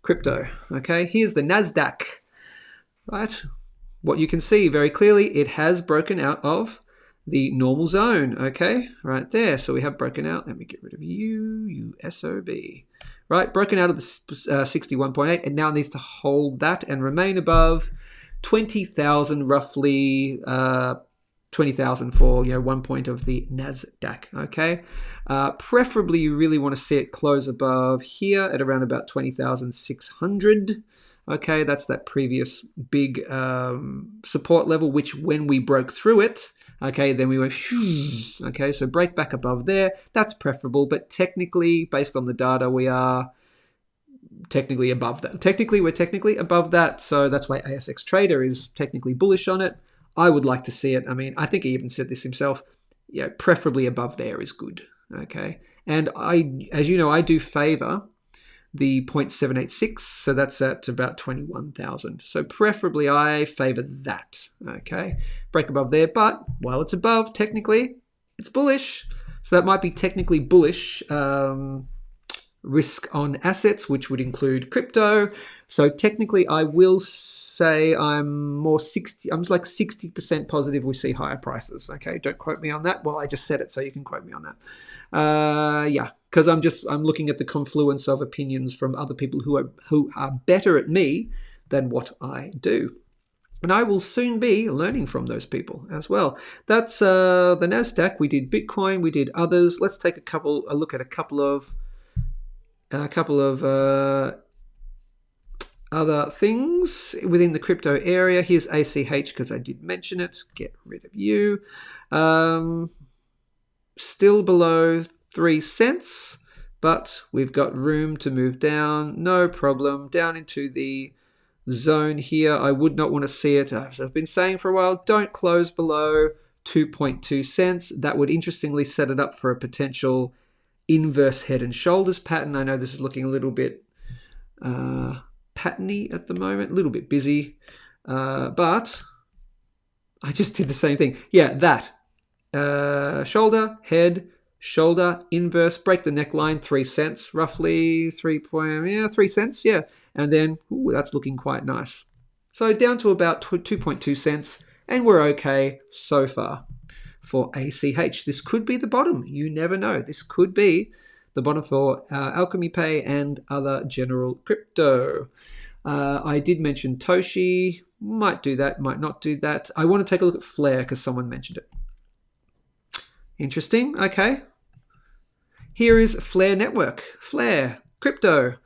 crypto. Okay, here's the NASDAQ, right? What you can see very clearly, it has broken out of the normal zone, okay, right there. So we have broken out. Let me get rid of you SOB. Right, broken out of the 61.8 and now needs to hold that and remain above 20,000 roughly, 20,000 for 1 point of the NASDAQ, okay? Preferably you really want to see it close above here at around about 20,600. Okay, that's that previous big support level, which when we broke through it, okay, then we went, okay, so break back above there. That's preferable, but technically, based on the data, we are technically above that. We're technically above that, so that's why ASX Trader is technically bullish on it. I would like to see it. I mean, I think he even said this himself. Yeah, preferably above there is good, okay? And as you know, I do favor the 0.786, so that's at about 21,000. So preferably I favor that, okay? Break above there, but while it's above, technically, it's bullish. So that might be technically bullish risk on assets, which would include crypto. So technically I will say I'm like 60% positive we see higher prices, okay? Don't quote me on that. Well, I just said it, so you can quote me on that. Yeah, because I'm looking at the confluence of opinions from other people who are better at me than what I do. And I will soon be learning from those people as well. That's the NASDAQ. We did Bitcoin. We did others. Let's take a look at a couple of other things within the crypto area. Here's ACH because I did mention it. Get rid of you. Still below 3 cents, but we've got room to move down. No problem. Down into the zone here. I would not want to see it. As I've been saying for a while, don't close below 2.2 cents. That would interestingly set it up for a potential inverse head and shoulders pattern. I know this is looking a little bit patterny at the moment, a little bit busy, but I just did the same thing. Yeah, that. Shoulder, head, shoulder, inverse, break the neckline, 3 cents, roughly 3 cents, yeah. And then, that's looking quite nice. So down to about 2.2 cents, and we're okay so far for ACH. This could be the bottom. You never know. This could be the bottom for Alchemy Pay and other general crypto. I did mention Toshi. Might do that, might not do that. I want to take a look at Flare because someone mentioned it. Interesting. Okay. Here is Flare Network. Flare Crypto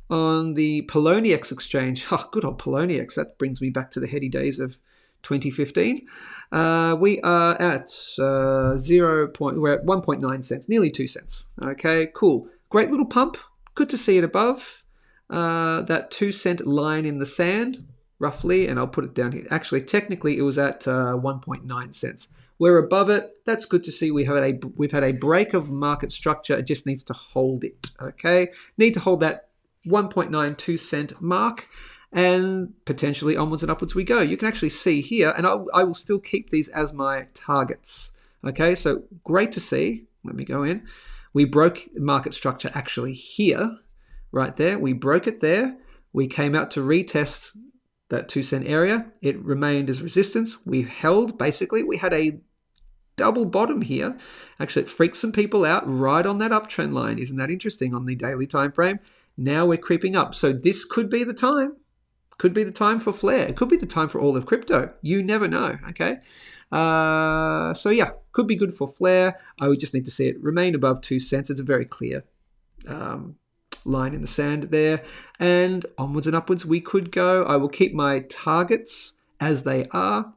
on the Poloniex exchange. Oh, good old Poloniex. That brings me back to the heady days of 2015. We are at we're at 1.9 cents, nearly 2 cents. Okay, cool. Great little pump. Good to see it above that 2 cent line in the sand, roughly. And I'll put it down here. Actually, technically, it was at 1.9 cents. We're above it. That's good to see. We've had a break of market structure. It just needs to hold it. Okay, need to hold that 1.92 cent mark. And potentially onwards and upwards we go. You can actually see here, and I will still keep these as my targets. Okay, so great to see. Let me go in. We broke market structure actually here, right there. We broke it there. We came out to retest that 2 cent area. It remained as resistance. We held, basically, we had a double bottom here. Actually, it freaked some people out right on that uptrend line. Isn't that interesting on the daily time frame? Now we're creeping up. So this could be the time. Could be the time for flare. It could be the time for all of crypto. You never know, okay? So yeah, could be good for flare. I would just need to see it remain above 2 cents. It's a very clear line in the sand there. And onwards and upwards we could go. I will keep my targets as they are.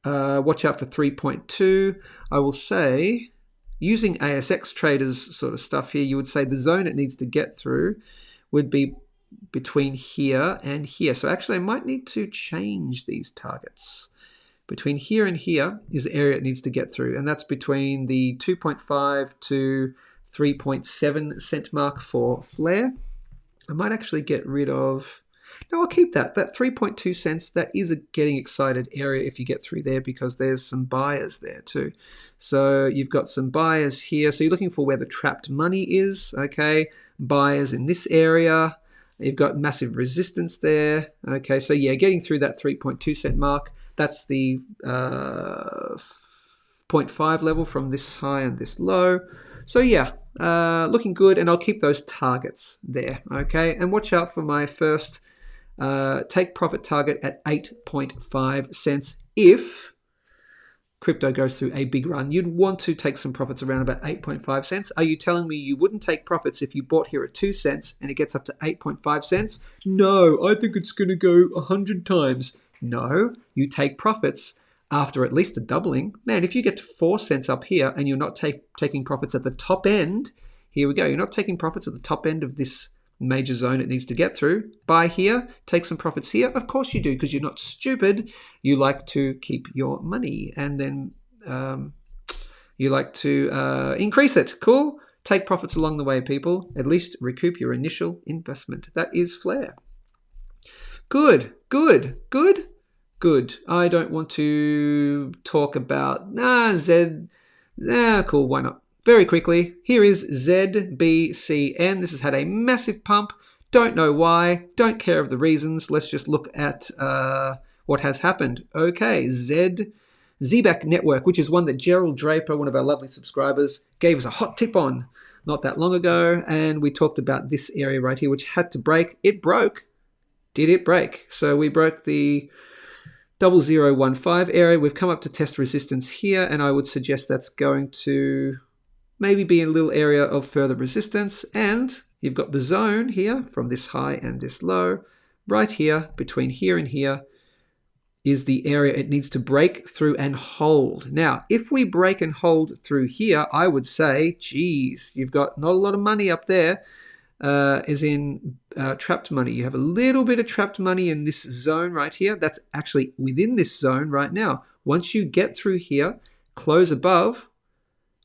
Watch out for 3.2. I will say, using ASX traders sort of stuff here, you would say the zone it needs to get through would be between here and here. So actually I might need to change these targets. Between here and here is the area it needs to get through, and that's between the 2.5 to 3.7 cent mark for flare. I might actually get rid of, no, I'll keep that 3.2 cents. That is a getting excited area if you get through there, because there's some buyers there too. So you've got some buyers here. So you're looking for where the trapped money is, okay? Buyers in this area. You've got massive resistance there. Okay, so yeah, getting through that 3.2 cent mark. That's the 0.5 level from this high and this low. So yeah, looking good, and I'll keep those targets there, okay? And watch out for my first take profit target at 8.5 cents if crypto goes through a big run. You'd want to take some profits around about 8.5 cents. Are you telling me you wouldn't take profits if you bought here at 2 cents and it gets up to 8.5 cents? No, I think it's going to go 100 times. No, you take profits after at least a doubling. Man, if you get to 4 cents up here and you're not taking profits at the top end, here we go. You're not taking profits at the top end of this major zone it needs to get through. Buy here, take some profits here. Of course you do, because you're not stupid. You like to keep your money, and then you like to increase it. Cool. Take profits along the way, people. At least recoup your initial investment. That is flare. Good. I don't want to talk about Z. Cool. Why not? Very quickly, here is ZBCN. This has had a massive pump. Don't know why. Don't care of the reasons. Let's just look at what has happened. Okay, ZBAC Network, which is one that Gerald Draper, one of our lovely subscribers, gave us a hot tip on not that long ago. And we talked about this area right here, which had to break. It broke. Did it break? So we broke the 0015 area. We've come up to test resistance here, and I would suggest that's going to maybe be a little area of further resistance. And you've got the zone here from this high and this low. Right here, between here and here, is the area it needs to break through and hold. Now, if we break and hold through here, I would say, geez, you've got not a lot of money up there, as in trapped money. You have a little bit of trapped money in this zone right here. That's actually within this zone right now. Once you get through here, close above,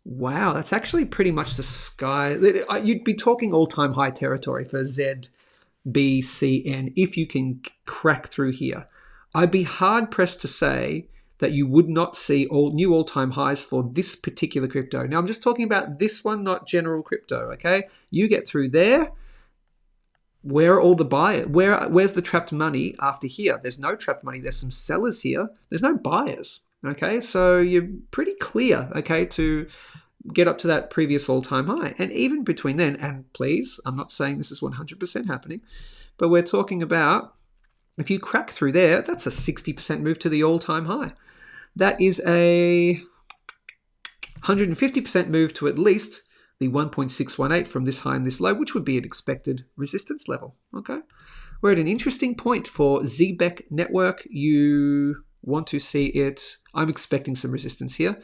wow, that's actually pretty much the sky. You'd be talking all-time high territory for ZBCN if you can crack through here. I'd be hard-pressed to say that you would not see new all-time highs for this particular crypto. Now, I'm just talking about this one, not general crypto, okay? You get through there. Where are all the buyers? Where's the trapped money after here? There's no trapped money. There's some sellers here. There's no buyers, okay? So you're pretty clear, okay, to get up to that previous all-time high. And even between then, and please, I'm not saying this is 100% happening, but we're talking about, if you crack through there, that's a 60% move to the all-time high. That is a 150% move to at least the 1.618 from this high and this low, which would be an expected resistance level. Okay, we're at an interesting point for ZBEC network. You want to see it. I'm expecting some resistance here,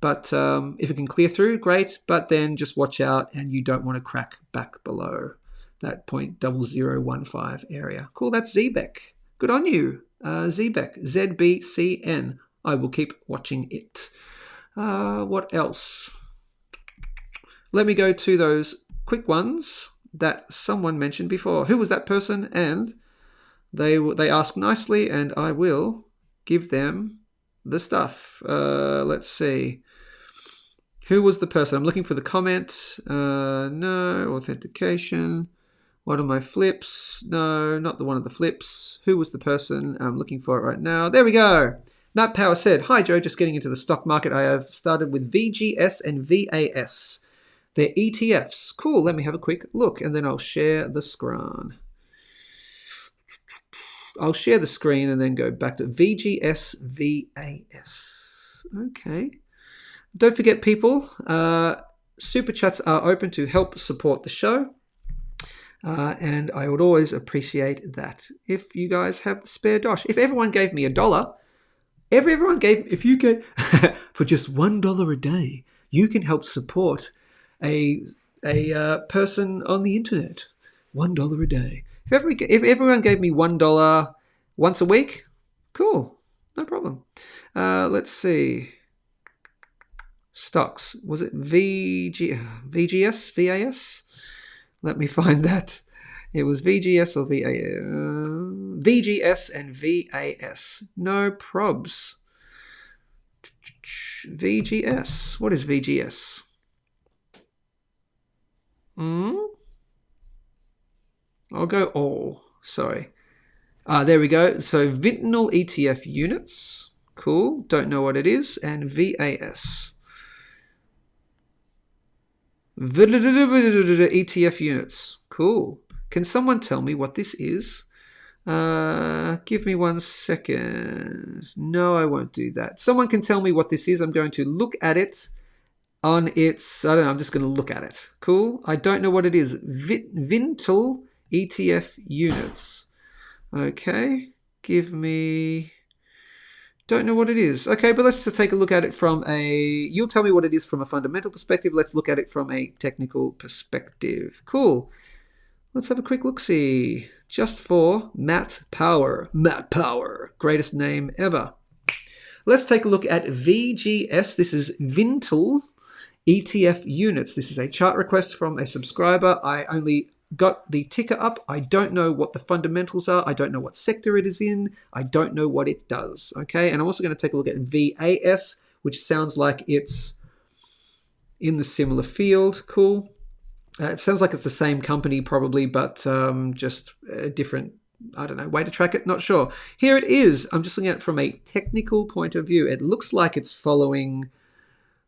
but if it can clear through, great. But then just watch out, and you don't want to crack back below that 0.0015 area. Cool, that's ZBEC. Good on you, ZBEC, ZBCN. I will keep watching it. What else? Let me go to those quick ones that someone mentioned before. Who was that person? And they asked nicely, and I will give them the stuff. Let's see. Who was the person? I'm looking for the comment. No, authentication. What are my flips? No, not the one of the flips. Who was the person? I'm looking for it right now. There we go. Matt Power said, "Hi Joe, just getting into the stock market. I have started with VGS and VAS. They're ETFs. Cool, let me have a quick look and then I'll share the screen. I'll share the screen and then go back to VGS, VAS. Okay. Don't forget, people, super chats are open to help support the show. And I would always appreciate that if you guys have the spare dosh. If everyone gave me $1, if you get for just $1 a day, you can help support a person on the internet. $1 a day. If everyone gave me $1 once a week, cool, no problem. Let's see. Stocks. Was it VGS, VAS? Let me find that. It was VGS or VAS. VGS and VAS. No probs. VGS. What is VGS? I'll go all. Sorry. There we go. So Vintnal ETF units. Cool. Don't know what it is. And VAS. ETF units. Cool. Can someone tell me what this is? Give me 1 second. No, I won't do that. Someone can tell me what this is. I'm going to look at it on its... I don't know. I'm just going to look at it. Cool. I don't know what it is. Vintnal ETF units. Okay. Give me... Don't know what it is. Okay, but let's take a look at it from a... You'll tell me what it is from a fundamental perspective. Let's look at it from a technical perspective. Cool. Let's have a quick look-see. Just for Matt Power. Matt Power. Greatest name ever. Let's take a look at VGS. This is Vintnal ETF units. This is a chart request from a subscriber. I only got the ticker up. I don't know what the fundamentals are. I don't know what sector it is in. I don't know what it does. Okay, and I'm also going to take a look at VAS, which sounds like it's in the similar field. Cool. It sounds like it's the same company probably, but just a different, I don't know, way to track it. Not sure. Here it is. I'm just looking at it from a technical point of view. It looks like it's following...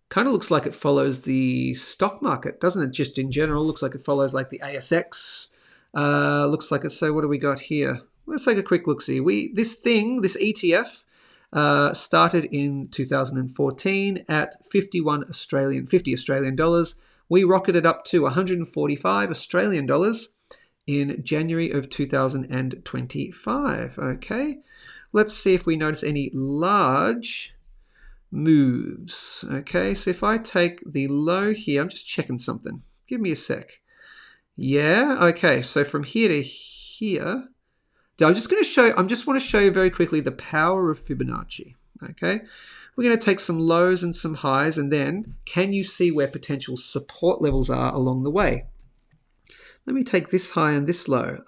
Kind of looks like it follows the stock market, doesn't it? Just in general, looks like it follows like the ASX. Looks like it. So what do we got here? Let's take a quick look-see. This ETF, started in 2014 at 50 Australian dollars. We rocketed up to 145 Australian dollars in January of 2025. Okay, let's see if we notice any large moves. Okay, so if I take the low here, I'm just checking something. Give me a sec. Yeah, okay, so from here to here, I just want to show you very quickly the power of Fibonacci. Okay, we're going to take some lows and some highs, and then can you see where potential support levels are along the way? Let me take this high and this low.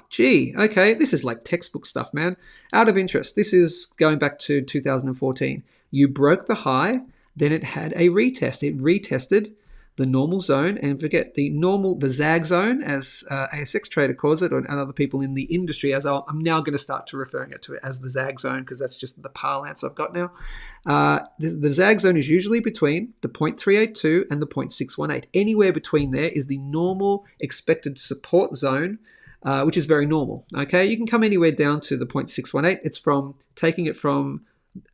Gee, okay, this is like textbook stuff, man. Out of interest, this is going back to 2014. You broke the high, then it had a retest. It retested the normal zone, and forget the zag zone, as ASX Trader calls it, and other people in the industry, as I'm now going to start to referring to it as the zag zone, because that's just the parlance I've got now. The zag zone is usually between the 0.382 and the 0.618. Anywhere between there is the normal expected support zone, which is very normal. Okay, you can come anywhere down to the 0.618. It's from taking it from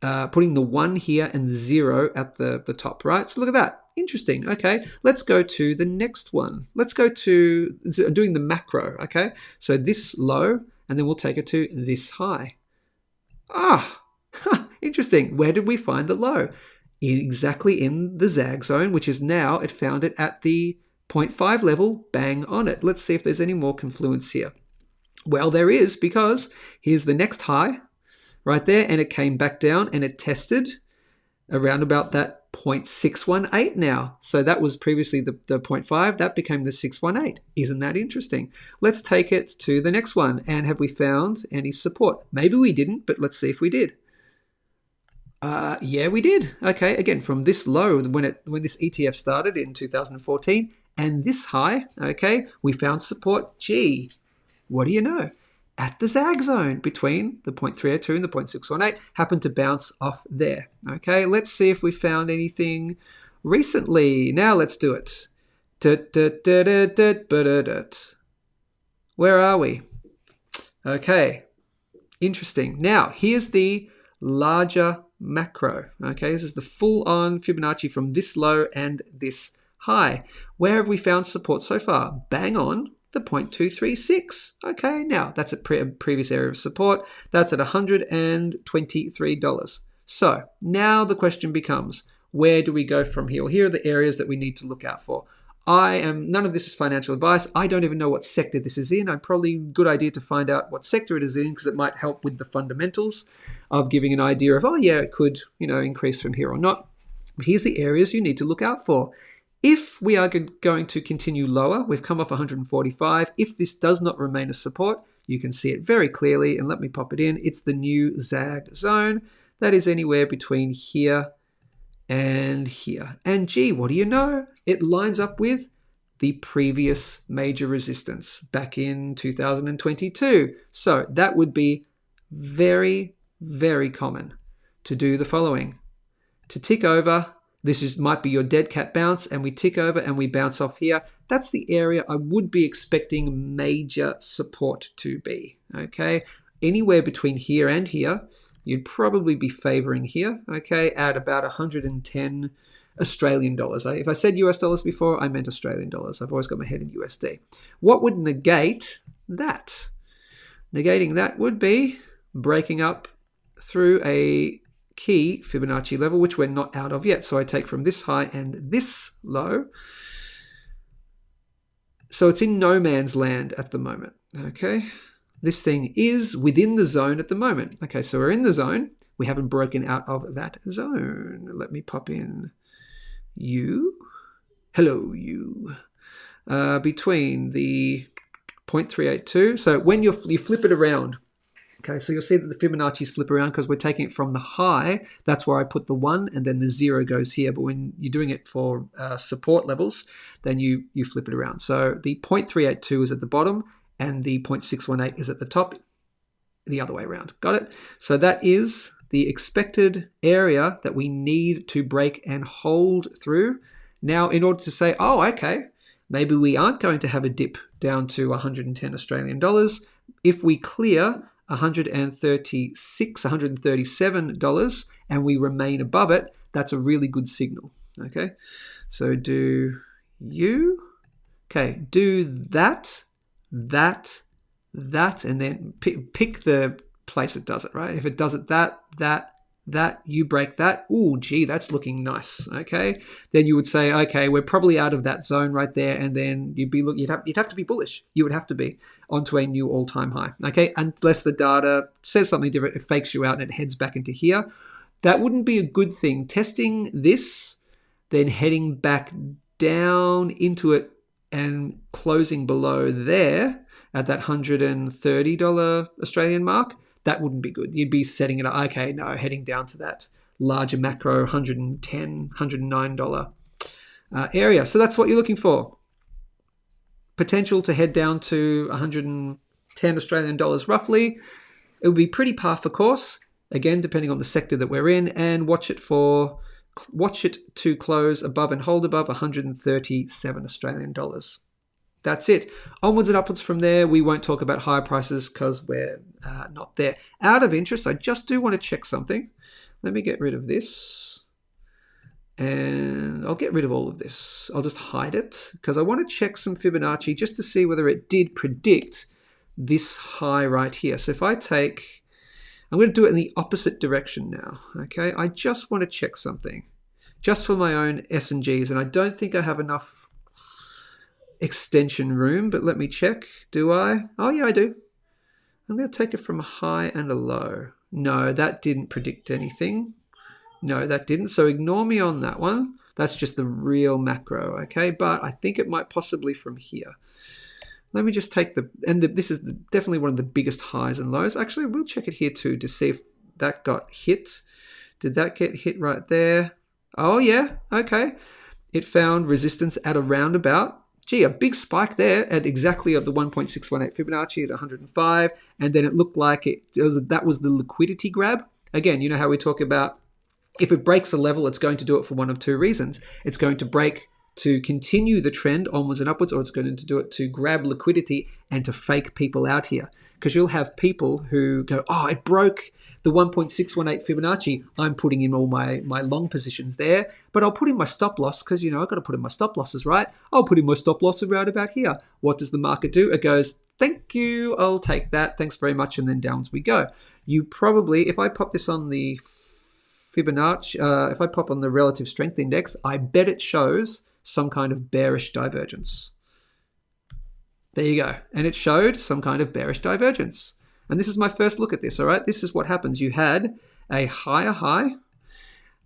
putting the 1 here and the 0 at the top, right? So look at that. Interesting. Okay, let's go to the next one. Let's go to doing the macro. Okay, so this low, and then we'll take it to this high. Interesting. Where did we find the low? Exactly in the zag zone, which is now, it found it at the 0.5 level, bang on it. Let's see if there's any more confluence here. Well, there is, because here's the next high right there, and it came back down and it tested around about that 0.618 now. So that was previously the 0.5, that became the 618. Isn't that interesting? Let's take it to the next one. And have we found any support? Maybe we didn't, but let's see if we did. Yeah, we did. Okay, again, from this low, when this ETF started in 2014, and this high, okay, we found support G. What do you know? At the zag zone between the 0.302 and the 0.618 happened to bounce off there. Okay, let's see if we found anything recently. Now let's do it. Where are we? Okay, interesting. Now, here's the larger macro. Okay, this is the full-on Fibonacci from this low and this high. Where have we found support so far? Bang on the 0.236. Okay, now that's a previous area of support. That's at $123. So now the question becomes, where do we go from here? Well, here are the areas that we need to look out for. None of this is financial advice. I don't even know what sector this is in. Probably a good idea to find out what sector it is in, because it might help with the fundamentals of giving an idea of, oh yeah, it could, increase from here or not. But here's the areas you need to look out for. If we are going to continue lower, we've come off 145. If this does not remain a support, you can see it very clearly, and let me pop it in. It's the new zag zone. That is anywhere between here and here. And gee, what do you know? It lines up with the previous major resistance back in 2022. So that would be very, very common to do the following. To tick over, might be your dead cat bounce, and we tick over and we bounce off here. That's the area I would be expecting major support to be, okay? Anywhere between here and here, you'd probably be favoring here, okay, at about 110 Australian dollars. If I said US dollars before, I meant Australian dollars. I've always got my head in USD. What would negate that? Negating that would be breaking up through a key Fibonacci level, which we're not out of yet. So I take from this high and this low. So it's in no man's land at the moment, okay? This thing is within the zone at the moment. Okay, so we're in the zone. We haven't broken out of that zone. Let me pop in you. Hello, you. Between the 0.382. So when you flip it around, okay, so you'll see that the Fibonacci's flip around because we're taking it from the high. That's where I put the 1, and then the 0 goes here. But when you're doing it for support levels, then you flip it around. So the 0.382 is at the bottom, and the 0.618 is at the top, the other way around. Got it? So that is the expected area that we need to break and hold through. Now, in order to say, oh, okay, maybe we aren't going to have a dip down to 110 Australian dollars. If we clear $136, $137, and we remain above it, that's a really good signal, okay? So do you, okay, do that, and then pick the place it does it, right? If it does it that, you break that. Ooh, gee, that's looking nice, okay? Then you would say, okay, we're probably out of that zone right there, and then you'd have to be bullish. You would have to be onto a new all-time high, okay? Unless the data says something different, it fakes you out and it heads back into here. That wouldn't be a good thing. Testing this, then heading back down into it and closing below there at that $130 Australian mark, that wouldn't be good. You'd be setting it up, okay, no, heading down to that larger macro $110, $109 area. So that's what you're looking for. Potential to head down to 110 Australian dollars roughly. It would be pretty par for course, again, depending on the sector that we're in, and watch it to close above and hold above 137 Australian dollars. That's it. Onwards and upwards from there. We won't talk about higher prices because we're not there. Out of interest, I just do want to check something. Let me get rid of this. And I'll get rid of all of this. I'll just hide it because I want to check some Fibonacci just to see whether it did predict this high right here. So if I take, I'm going to do it in the opposite direction now. Okay, I just want to check something just for my own S&Gs, and I don't think I have enough extension room, but let me check. Do I? Oh yeah, I do. I'm going to take it from a high and a low. No, that didn't predict anything. No, that didn't. So ignore me on that one. That's just the real macro, okay? But I think it might possibly from here. Let me just take this is definitely one of the biggest highs and lows. Actually, we'll check it here too to see if that got hit. Did that get hit right there? Oh yeah, okay. It found resistance at around about gee, a big spike there at exactly of the 1.618 Fibonacci at 105, and then it looked like that was the liquidity grab. Again, you know how we talk about if it breaks a level, it's going to do it for one of two reasons. It's going to break to continue the trend onwards and upwards, or it's going to do it to grab liquidity and to fake people out here. Because you'll have people who go, oh, it broke the 1.618 Fibonacci. I'm putting in all my long positions there, but I'll put in my stop loss because, you know, I've got to put in my stop losses, right? I'll put in my stop loss around about here. What does the market do? It goes, thank you, I'll take that. Thanks very much. And then downwards we go. You probably, if I pop this on the Fibonacci, if I pop on the relative strength index, I bet it shows some kind of bearish divergence. There you go. And it showed some kind of bearish divergence. And this is my first look at this, all right? This is what happens. You had a higher high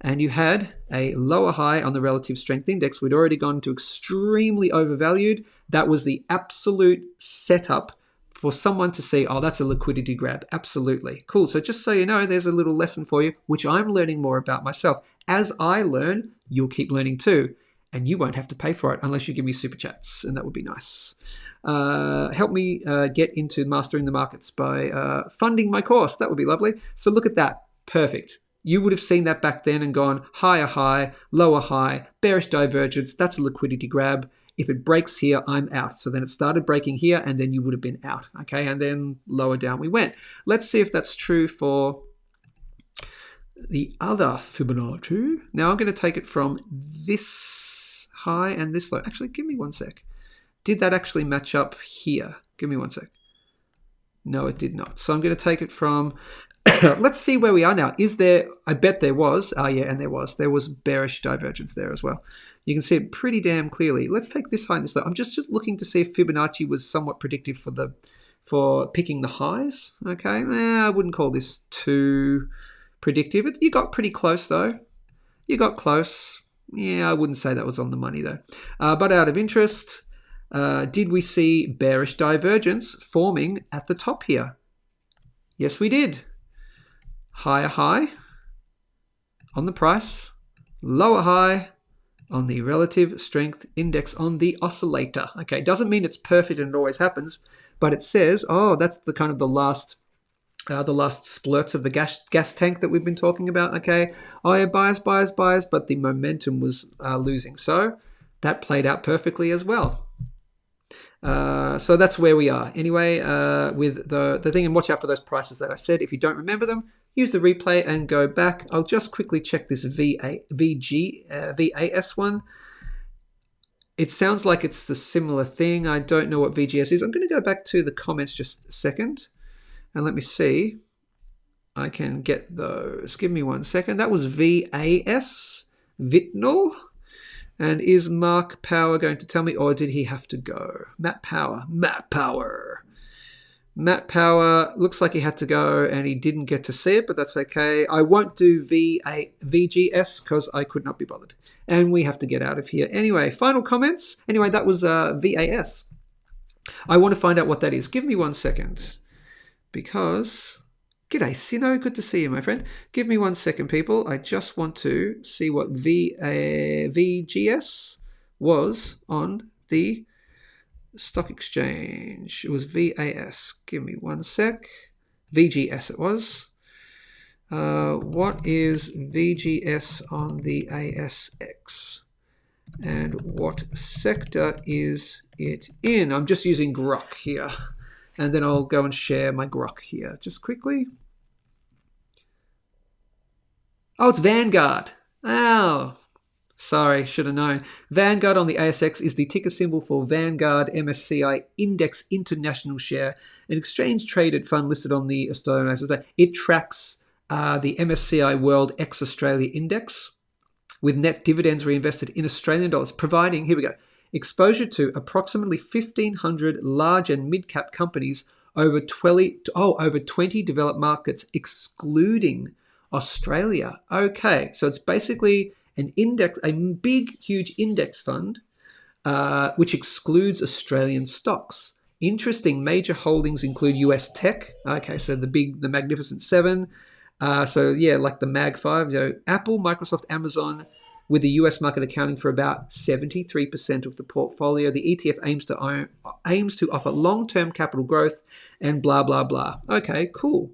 and you had a lower high on the relative strength index. We'd already gone to extremely overvalued. That was the absolute setup for someone to see, oh, that's a liquidity grab. Absolutely. Cool. So just so you know, there's a little lesson for you, which I'm learning more about myself. As I learn, you'll keep learning too. And you won't have to pay for it unless you give me super chats, and that would be nice. Help me get into mastering the markets by funding my course. That would be lovely. So look at that. Perfect. You would have seen that back then and gone higher high, lower high, bearish divergence. That's a liquidity grab. If it breaks here, I'm out. So then it started breaking here, and then you would have been out. Okay, and then lower down we went. Let's see if that's true for the other Fibonacci. Now I'm going to take it from this high and this low. Actually, give me one sec. Did that actually match up here? Give me one sec. No, it did not. So I'm going to take it from, let's see where we are now. Is there, I bet there was, yeah, and there was bearish divergence there as well. You can see it pretty damn clearly. Let's take this high and this low. I'm just looking to see if Fibonacci was somewhat predictive for picking the highs. Okay, I wouldn't call this too predictive. You got pretty close though. You got close. Yeah, I wouldn't say that was on the money though. But out of interest, did we see bearish divergence forming at the top here? Yes, we did. Higher high on the price, lower high on the relative strength index on the oscillator. Okay, doesn't mean it's perfect and it always happens, but it says, oh, that's the kind of the last splurts of the gas tank that we've been talking about. Okay, oh yeah, buyers, but the momentum was losing. So that played out perfectly as well. So that's where we are. Anyway, with the thing, and watch out for those prices that I said. If you don't remember them, use the replay and go back. I'll just quickly check this VAS one. It sounds like it's the similar thing. I don't know what VGS is. I'm going to go back to the comments just a second. And let me see. I can get those. Give me one second. That was VAS, Vitnor. And is Mark Power going to tell me, or did he have to go? Matt Power. Looks like he had to go and he didn't get to see it, but that's okay. I won't do VGS because I could not be bothered. And we have to get out of here. Anyway, final comments. Anyway, that was VAS. I want to find out what that is. Give me 1 second. Because, g'day Sino, good to see you, my friend. Give me 1 second, people. I just want to see what VGS was on the stock exchange. It was VAS. Give me 1 sec. VGS it was. What is VGS on the ASX? And what sector is it in? I'm just using Grok here. And then I'll go and share my grok here just quickly. Oh, it's Vanguard. Oh, sorry, should have known. Vanguard on the ASX is the ticker symbol for Vanguard MSCI Index International Share, an exchange-traded fund listed on the Australian ASX. It tracks the MSCI World ex-Australia Index with net dividends reinvested in Australian dollars, providing, here we go, exposure to approximately 1,500 large and mid-cap companies over 20 developed markets, excluding Australia. Okay, so it's basically an index, a big, huge index fund, which excludes Australian stocks. Interesting. Major holdings include US tech. Okay, so the Magnificent Seven. So yeah, like the Mag 5, Apple, Microsoft, Amazon, with the US market accounting for about 73% of the portfolio. The ETF aims to offer long-term capital growth and blah, blah, blah. Okay, cool.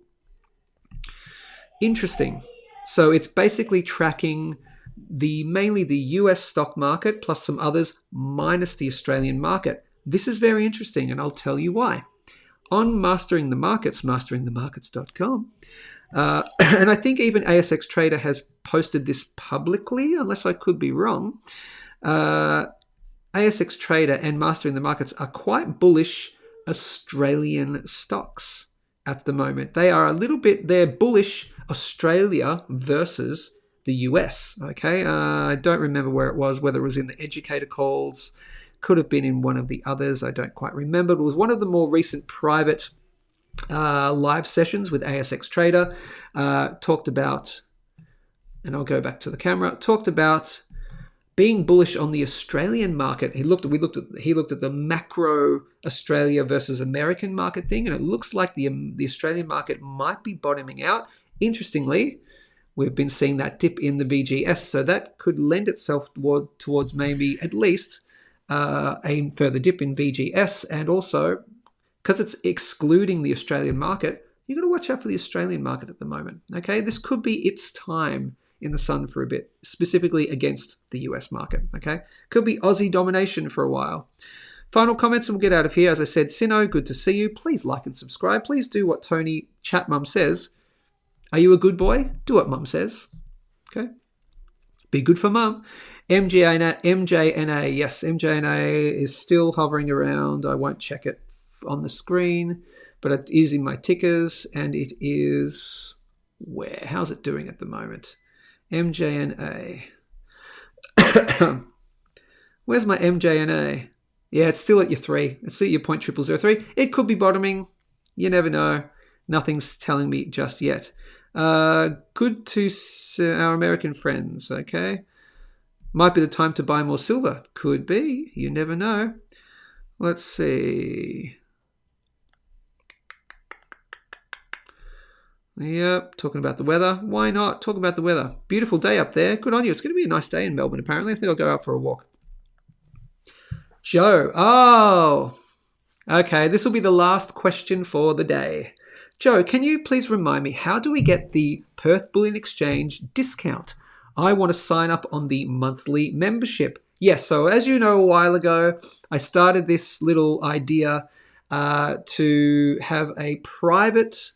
Interesting. So it's basically tracking mainly the US stock market plus some others minus the Australian market. This is very interesting, and I'll tell you why. On Mastering the Markets, masteringthemarkets.com, and I think even ASX Trader has posted this publicly, unless I could be wrong. ASX Trader and Mastering the Markets are quite bullish Australian stocks at the moment. They're bullish Australia versus the US, okay? I don't remember where it was, whether it was in the educator calls, could have been in one of the others, I don't quite remember. It was one of the more recent private live sessions with ASX Trader, talked about, and I'll go back to the camera, talked about being bullish on the Australian market. He looked at the macro Australia versus American market thing, and it looks like the Australian market might be bottoming out. Interestingly, we've been seeing that dip in the VGS, so that could lend itself towards maybe at least a further dip in VGS, and also because it's excluding the Australian market, you've got to watch out for the Australian market at the moment. Okay, this could be its time in the sun for a bit, specifically against the US market. Okay, could be Aussie domination for a while. Final comments and we'll get out of here. As I said, Sino, good to see you. Please like and subscribe. Please do what Tony Chat Mum says. Are you a good boy? Do what Mum says. Okay, be good for Mum. MJNA, yes, MJNA is still hovering around. I won't check it on the screen, but it is in my tickers, and it is where? How's it doing at the moment? MJNA. Where's my MJNA? Yeah, it's still at your 3. It's at your 0.0003. It could be bottoming. You never know. Nothing's telling me just yet. Good to our American friends, okay? Might be the time to buy more silver. Could be. You never know. Let's see. Yep, talking about the weather. Why not? Talk about the weather. Beautiful day up there. Good on you. It's going to be a nice day in Melbourne, apparently. I think I'll go out for a walk. Joe. Oh, okay. This will be the last question for the day. Joe, can you please remind me, how do we get the Perth Bullion Exchange discount? I want to sign up on the monthly membership. Yes, so as you know, a while ago, I started this little idea to have a private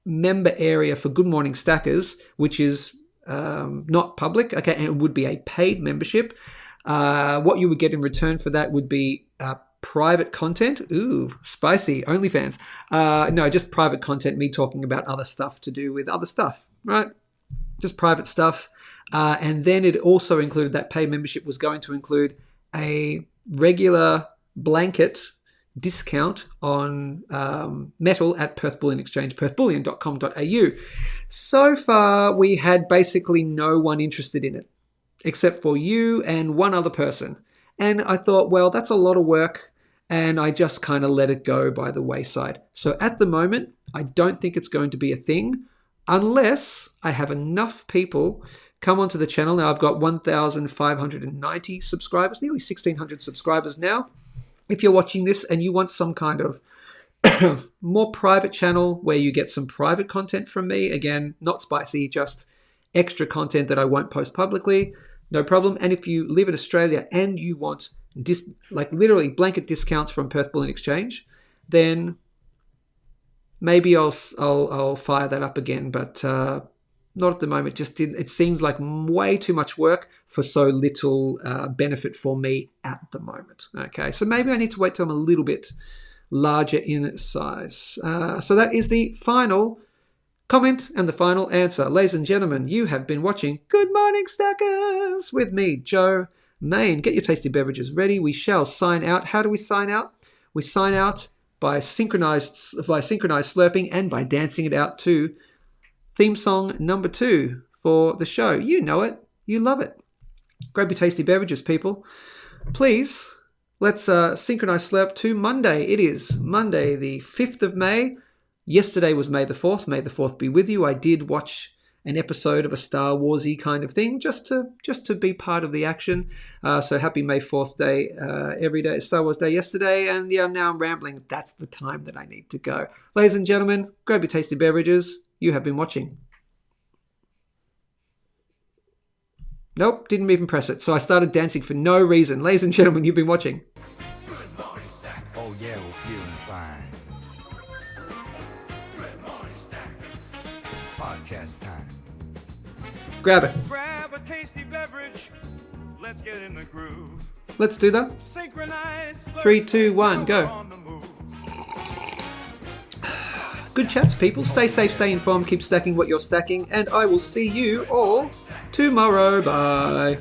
member area for Good Morning Stackers, which is not public, okay, and it would be a paid membership. What you would get in return for that would be private content. Ooh, spicy. OnlyFans. No, just private content, me talking about other stuff to do with other stuff, right? Just private stuff. And then it also included, that paid membership was going to include a regular blanket discount on metal at Perth Bullion Exchange, perthbullion.com.au. So far, we had basically no one interested in it, except for you and one other person. And I thought, well, that's a lot of work, and I just kind of let it go by the wayside. So at the moment, I don't think it's going to be a thing unless I have enough people come onto the channel. Now I've got 1,590 subscribers, nearly 1,600 subscribers now. If you're watching this and you want some kind of more private channel where you get some private content from me, again, not spicy, just extra content that I won't post publicly, no problem. And if you live in Australia and you want like literally blanket discounts from Perth Bullion Exchange, then maybe I'll fire that up again, but not at the moment. It seems like way too much work for so little benefit for me at the moment. Okay, so maybe I need to wait till I'm a little bit larger in size. So that is the final comment and the final answer. Ladies and gentlemen, you have been watching Good Morning Stackers with me, Joe Main. Get your tasty beverages ready. We shall sign out. How do we sign out? We sign out by synchronized slurping and by dancing it out to theme song number 2 for the show. You know it. You love it. Grab your tasty beverages, people. Please, let's synchronize slurp to Monday. It is Monday, the 5th of May. Yesterday was May the 4th. May the 4th be with you. I did watch an episode of a Star Warsy kind of thing, just to be part of the action. So happy May 4th day every day. Star Wars Day yesterday, and yeah, now I'm rambling. That's the time that I need to go. Ladies and gentlemen, grab your tasty beverages. You have been watching. Nope, didn't even press it. So I started dancing for no reason. Ladies and gentlemen, you've been watching. Oh yeah, we're feeling fine. It's podcast time. Grab it. Grab a tasty beverage. Let's get in the groove. Let's do that. Synchronize. 3, 2, 1, go. On the move. Good chats, people. Stay safe, stay informed, keep stacking what you're stacking, and I will see you all tomorrow. Bye.